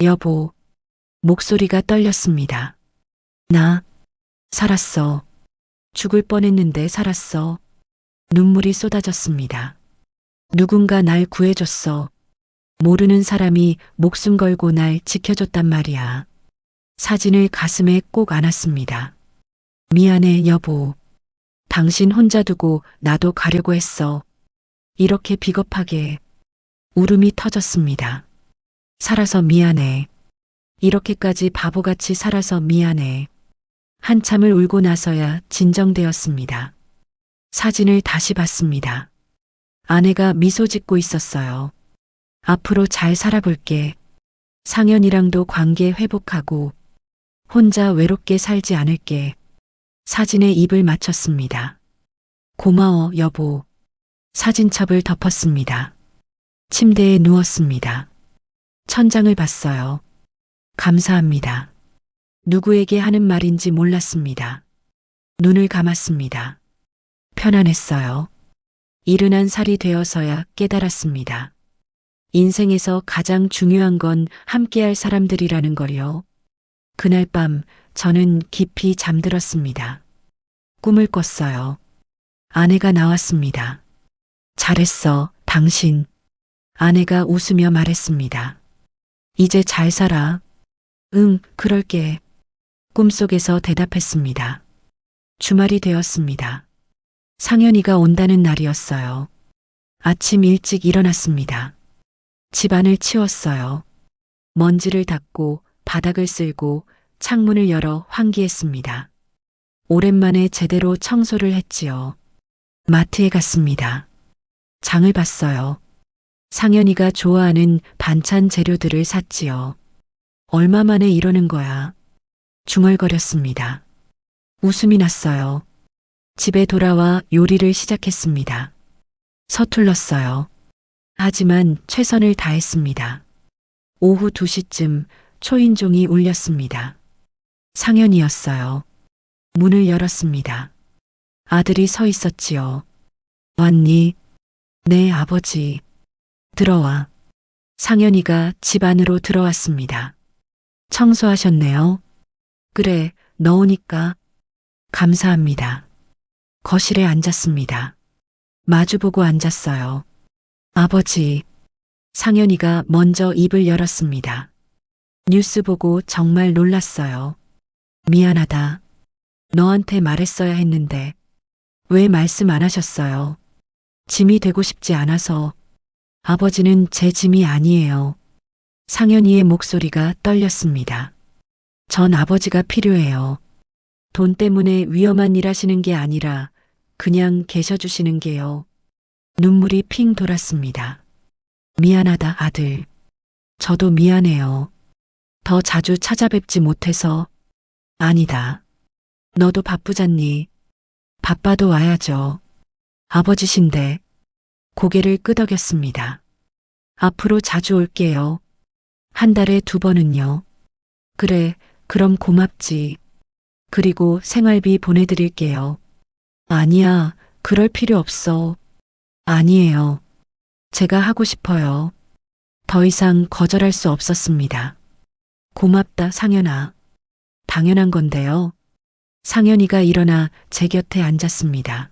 [SPEAKER 2] 여보, 목소리가 떨렸습니다. 나 살았어. 죽을 뻔했는데 살았어. 눈물이 쏟아졌습니다. 누군가 날 구해줬어. 모르는 사람이 목숨 걸고 날 지켜줬단 말이야. 사진을 가슴에 꼭 안았습니다. 미안해, 여보. 당신 혼자 두고 나도 가려고 했어. 이렇게 비겁하게. 울음이 터졌습니다. 살아서 미안해. 이렇게까지 바보같이 살아서 미안해. 한참을 울고 나서야 진정되었습니다. 사진을 다시 봤습니다. 아내가 미소 짓고 있었어요. 앞으로 잘 살아볼게. 상현이랑도 관계 회복하고 혼자 외롭게 살지 않을게. 사진에 입을 맞췄습니다. 고마워, 여보. 사진첩을 덮었습니다. 침대에 누웠습니다. 천장을 봤어요. 감사합니다. 누구에게 하는 말인지 몰랐습니다. 눈을 감았습니다. 편안했어요. 71살이 되어서야 깨달았습니다. 인생에서 가장 중요한 건 함께할 사람들이라는 걸요. 그날 밤 저는 깊이 잠들었습니다. 꿈을 꿨어요. 아내가 나왔습니다. 잘했어, 당신. 아내가 웃으며 말했습니다. 이제 잘 살아. 응, 그럴게. 꿈속에서 대답했습니다. 주말이 되었습니다. 상현이가 온다는 날이었어요. 아침 일찍 일어났습니다. 집안을 치웠어요. 먼지를 닦고 바닥을 쓸고 창문을 열어 환기했습니다. 오랜만에 제대로 청소를 했지요. 마트에 갔습니다. 장을 봤어요. 상현이가 좋아하는 반찬 재료들을 샀지요. 얼마 만에 이러는 거야. 중얼거렸습니다. 웃음이 났어요. 집에 돌아와 요리를 시작했습니다. 서툴렀어요. 하지만 최선을 다했습니다. 오후 2시쯤 초인종이 울렸습니다. 상현이었어요. 문을 열었습니다. 아들이 서 있었지요. 왔니? 네, 아버지. 들어와. 상현이가 집 안으로 들어왔습니다. 청소하셨네요. 그래, 넣으니까. 감사합니다. 거실에 앉았습니다. 마주보고 앉았어요. 아버지. 상현이가 먼저 입을 열었습니다. 뉴스 보고 정말 놀랐어요. 미안하다. 너한테 말했어야 했는데 왜 말씀 안 하셨어요? 짐이 되고 싶지 않아서. 아버지는 제 짐이 아니에요. 상현이의 목소리가 떨렸습니다. 전 아버지가 필요해요. 돈 때문에 위험한 일 하시는 게 아니라 그냥 계셔주시는 게요. 눈물이 핑 돌았습니다. 미안하다, 아들. 저도 미안해요. 더 자주 찾아뵙지 못해서. 아니다. 너도 바쁘잖니. 바빠도 와야죠. 아버지신데. 고개를 끄덕였습니다. 앞으로 자주 올게요. 한 달에 2번은요. 그래, 그럼 고맙지. 그리고 생활비 보내드릴게요. 아니야, 그럴 필요 없어. 아니에요. 제가 하고 싶어요. 더 이상 거절할 수 없었습니다. 고맙다, 상현아. 당연한 건데요. 상현이가 일어나 제 곁에 앉았습니다.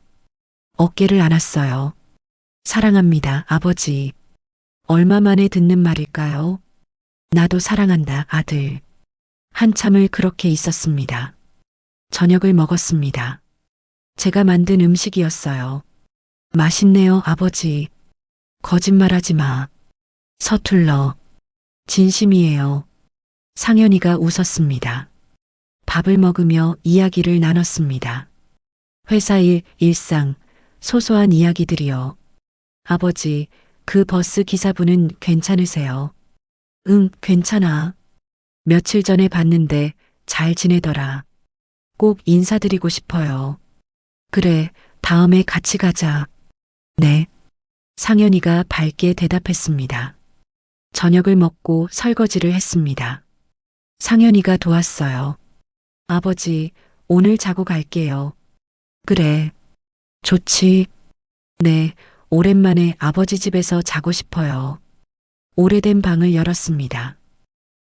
[SPEAKER 2] 어깨를 안았어요. 사랑합니다, 아버지. 얼마 만에 듣는 말일까요? 나도 사랑한다, 아들. 한참을 그렇게 있었습니다. 저녁을 먹었습니다. 제가 만든 음식이었어요. 맛있네요, 아버지. 거짓말하지 마. 서툴러. 진심이에요. 상현이가 웃었습니다. 밥을 먹으며 이야기를 나눴습니다. 회사 일, 일상, 소소한 이야기들이요. 아버지, 그 버스 기사분은 괜찮으세요? 응, 괜찮아. 며칠 전에 봤는데 잘 지내더라. 꼭 인사드리고 싶어요. 그래, 다음에 같이 가자. 네. 상현이가 밝게 대답했습니다. 저녁을 먹고 설거지를 했습니다. 상현이가 도왔어요. 아버지, 오늘 자고 갈게요. 그래. 좋지. 네, 오랜만에 아버지 집에서 자고 싶어요. 오래된 방을 열었습니다.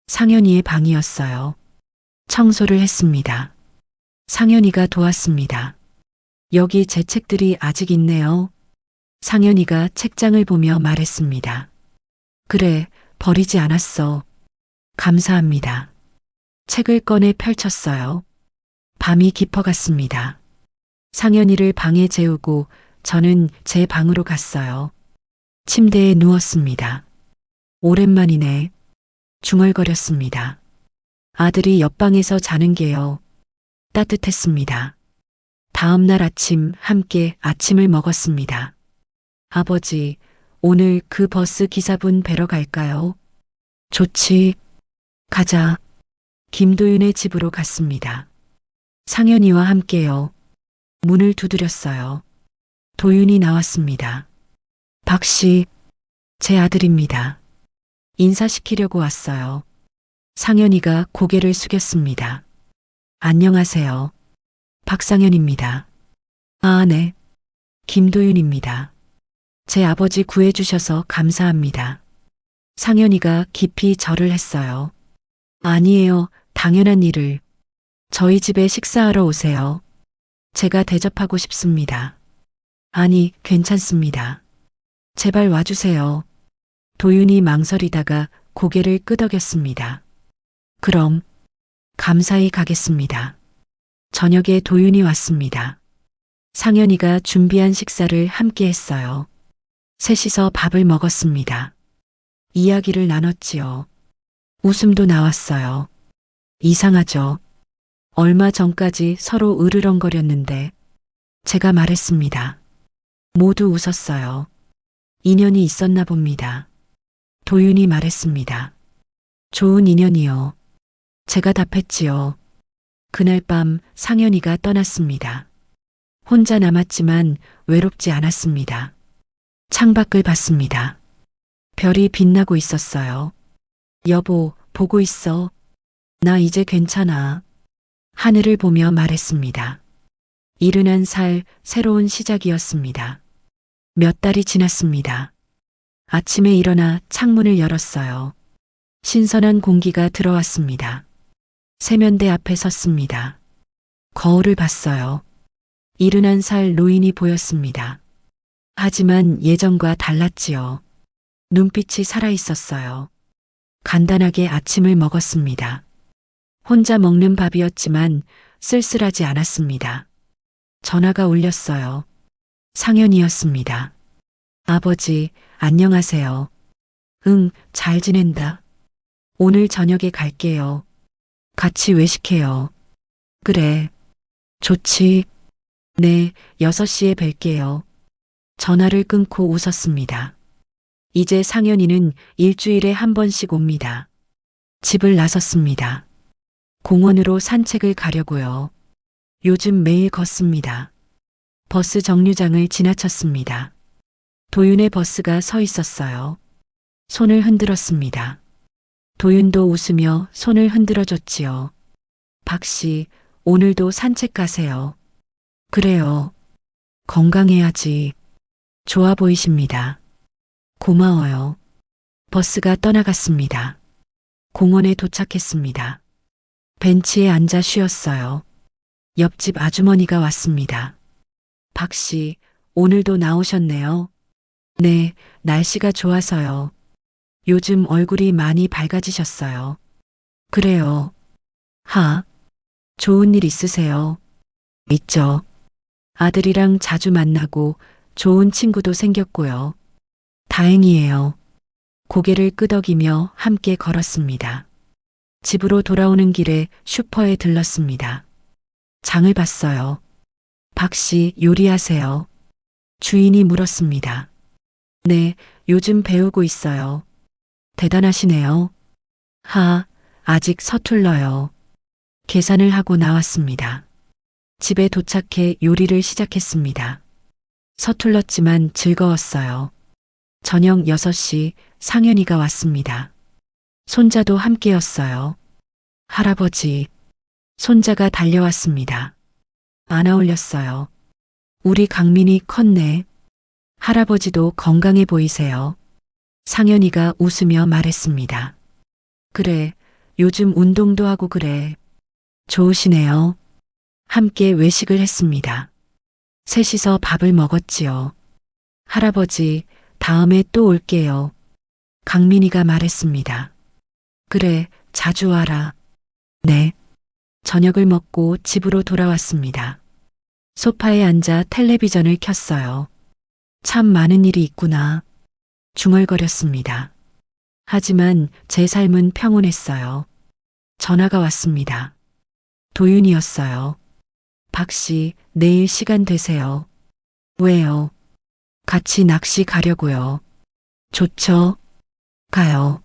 [SPEAKER 2] 상현이의 방이었어요. 청소를 했습니다. 상현이가 도왔습니다. 여기 제 책들이 아직 있네요. 상현이가 책장을 보며 말했습니다. 그래, 버리지 않았어. 감사합니다. 책을 꺼내 펼쳤어요. 밤이 깊어갔습니다. 상현이를 방에 재우고 저는 제 방으로 갔어요. 침대에 누웠습니다. 오랜만이네. 중얼거렸습니다. 아들이 옆방에서 자는 게요. 따뜻했습니다. 다음 날 아침 함께 아침을 먹었습니다. 아버지, 오늘 그 버스 기사분 뵈러 갈까요? 좋지. 가자. 김도윤의 집으로 갔습니다. 상현이와 함께요. 문을 두드렸어요. 도윤이 나왔습니다. 박 씨, 제 아들입니다. 인사시키려고 왔어요. 상현이가 고개를 숙였습니다. 안녕하세요. 박상현입니다. 아, 네. 김도윤입니다. 제 아버지 구해주셔서 감사합니다. 상현이가 깊이 절을 했어요. 아니에요. 당연한 일을. 저희 집에 식사하러 오세요. 제가 대접하고 싶습니다. 아니, 괜찮습니다. 제발 와주세요. 도윤이 망설이다가 고개를 끄덕였습니다. 그럼 감사히 가겠습니다. 저녁에 도윤이 왔습니다. 상현이가 준비한 식사를 함께 했어요. 셋이서 밥을 먹었습니다. 이야기를 나눴지요. 웃음도 나왔어요. 이상하죠? 얼마 전까지 서로 으르렁거렸는데 제가 말했습니다. 모두 웃었어요. 인연이 있었나 봅니다. 도윤이 말했습니다. 좋은 인연이요. 제가 답했지요. 그날 밤 상현이가 떠났습니다. 혼자 남았지만 외롭지 않았습니다. 창밖을 봤습니다. 별이 빛나고 있었어요. 여보, 보고 있어. 나 이제 괜찮아. 하늘을 보며 말했습니다. 이른한 살, 새로운 시작이었습니다. 몇 달이 지났습니다. 아침에 일어나 창문을 열었어요. 신선한 공기가 들어왔습니다. 세면대 앞에 섰습니다. 거울을 봤어요. 이른한 살 노인이 보였습니다. 하지만 예전과 달랐지요. 눈빛이 살아있었어요. 간단하게 아침을 먹었습니다. 혼자 먹는 밥이었지만 쓸쓸하지 않았습니다. 전화가 울렸어요. 상현이었습니다. 아버지, 안녕하세요. 응, 잘 지낸다. 오늘 저녁에 갈게요. 같이 외식해요. 그래. 좋지. 네, 6시에 뵐게요. 전화를 끊고 웃었습니다. 이제 상현이는 일주일에 한 번씩 옵니다. 집을 나섰습니다. 공원으로 산책을 가려고요. 요즘 매일 걷습니다. 버스 정류장을 지나쳤습니다. 도윤의 버스가 서 있었어요. 손을 흔들었습니다. 도윤도 웃으며 손을 흔들어줬지요. 박 씨, 오늘도 산책 가세요. 그래요. 건강해야지. 좋아 보이십니다. 고마워요. 버스가 떠나갔습니다. 공원에 도착했습니다. 벤치에 앉아 쉬었어요. 옆집 아주머니가 왔습니다. 박 씨, 오늘도 나오셨네요. 네, 날씨가 좋아서요. 요즘 얼굴이 많이 밝아지셨어요. 그래요. 좋은 일 있으세요? 있죠. 아들이랑 자주 만나고 좋은 친구도 생겼고요. 다행이에요. 고개를 끄덕이며 함께 걸었습니다. 집으로 돌아오는 길에 슈퍼에 들렀습니다. 장을 봤어요. 박 씨 요리하세요? 주인이 물었습니다. 네, 요즘 배우고 있어요. 대단하시네요. 아직 서툴러요. 계산을 하고 나왔습니다. 집에 도착해 요리를 시작했습니다. 서툴렀지만 즐거웠어요. 저녁 6시 상현이가 왔습니다. 손자도 함께였어요. 할아버지, 손자가 달려왔습니다. 안아 올렸어요. 우리 강민이 컸네. 할아버지도 건강해 보이세요. 상현이가 웃으며 말했습니다. 그래, 요즘 운동도 하고 그래. 좋으시네요. 함께 외식을 했습니다. 셋이서 밥을 먹었지요. 할아버지, 다음에 또 올게요. 강민이가 말했습니다. 그래, 자주 와라. 네. 저녁을 먹고 집으로 돌아왔습니다. 소파에 앉아 텔레비전을 켰어요. 참 많은 일이 있구나. 중얼거렸습니다. 하지만 제 삶은 평온했어요. 전화가 왔습니다. 도윤이었어요. 박 씨, 내일 시간 되세요. 왜요? 같이 낚시 가려고요. 좋죠? 가요.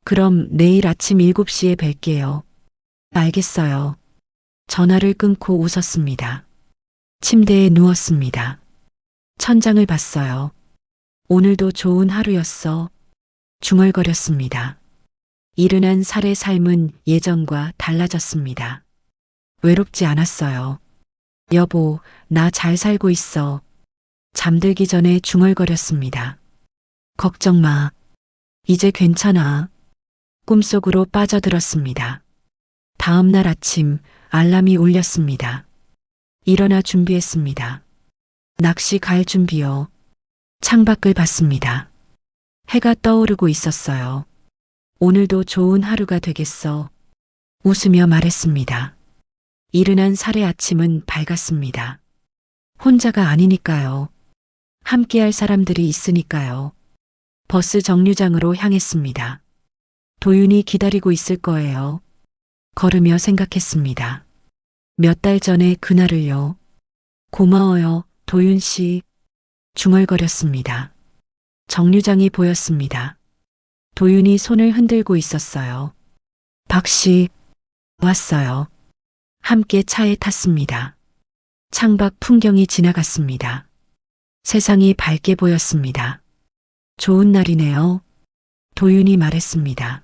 [SPEAKER 2] 그럼 내일 아침 7시에 뵐게요. 알겠어요. 전화를 끊고 웃었습니다. 침대에 누웠습니다. 천장을 봤어요. 오늘도 좋은 하루였어. 중얼거렸습니다. 이른한 살의 삶은 예전과 달라졌습니다. 외롭지 않았어요. 여보, 나 잘 살고 있어. 잠들기 전에 중얼거렸습니다. 걱정 마. 이제 괜찮아. 꿈속으로 빠져들었습니다. 다음 날 아침 알람이 울렸습니다. 일어나 준비했습니다. 낚시 갈 준비요. 창밖을 봤습니다. 해가 떠오르고 있었어요. 오늘도 좋은 하루가 되겠어. 웃으며 말했습니다. 이른한 살의 아침은 밝았습니다. 혼자가 아니니까요. 함께할 사람들이 있으니까요. 버스 정류장으로 향했습니다. 도윤이 기다리고 있을 거예요. 걸으며 생각했습니다. 몇 달 전에 그날을요. 고마워요, 도윤 씨. 중얼거렸습니다. 정류장이 보였습니다. 도윤이 손을 흔들고 있었어요. 박 씨, 왔어요. 함께 차에 탔습니다. 창밖 풍경이 지나갔습니다. 세상이 밝게 보였습니다. 좋은 날이네요. 도윤이 말했습니다.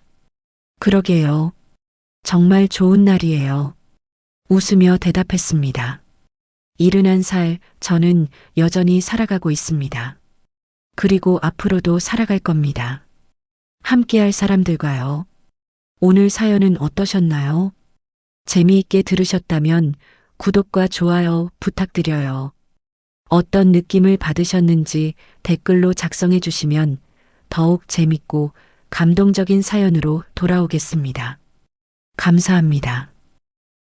[SPEAKER 2] 그러게요. 정말 좋은 날이에요. 웃으며 대답했습니다. 이른한 살, 저는 여전히 살아가고 있습니다. 그리고 앞으로도 살아갈 겁니다. 함께할 사람들과요. 오늘 사연은 어떠셨나요? 재미있게 들으셨다면 구독과 좋아요 부탁드려요. 어떤 느낌을 받으셨는지 댓글로 작성해 주시면 더욱 재밌고 감동적인 사연으로 돌아오겠습니다. 감사합니다.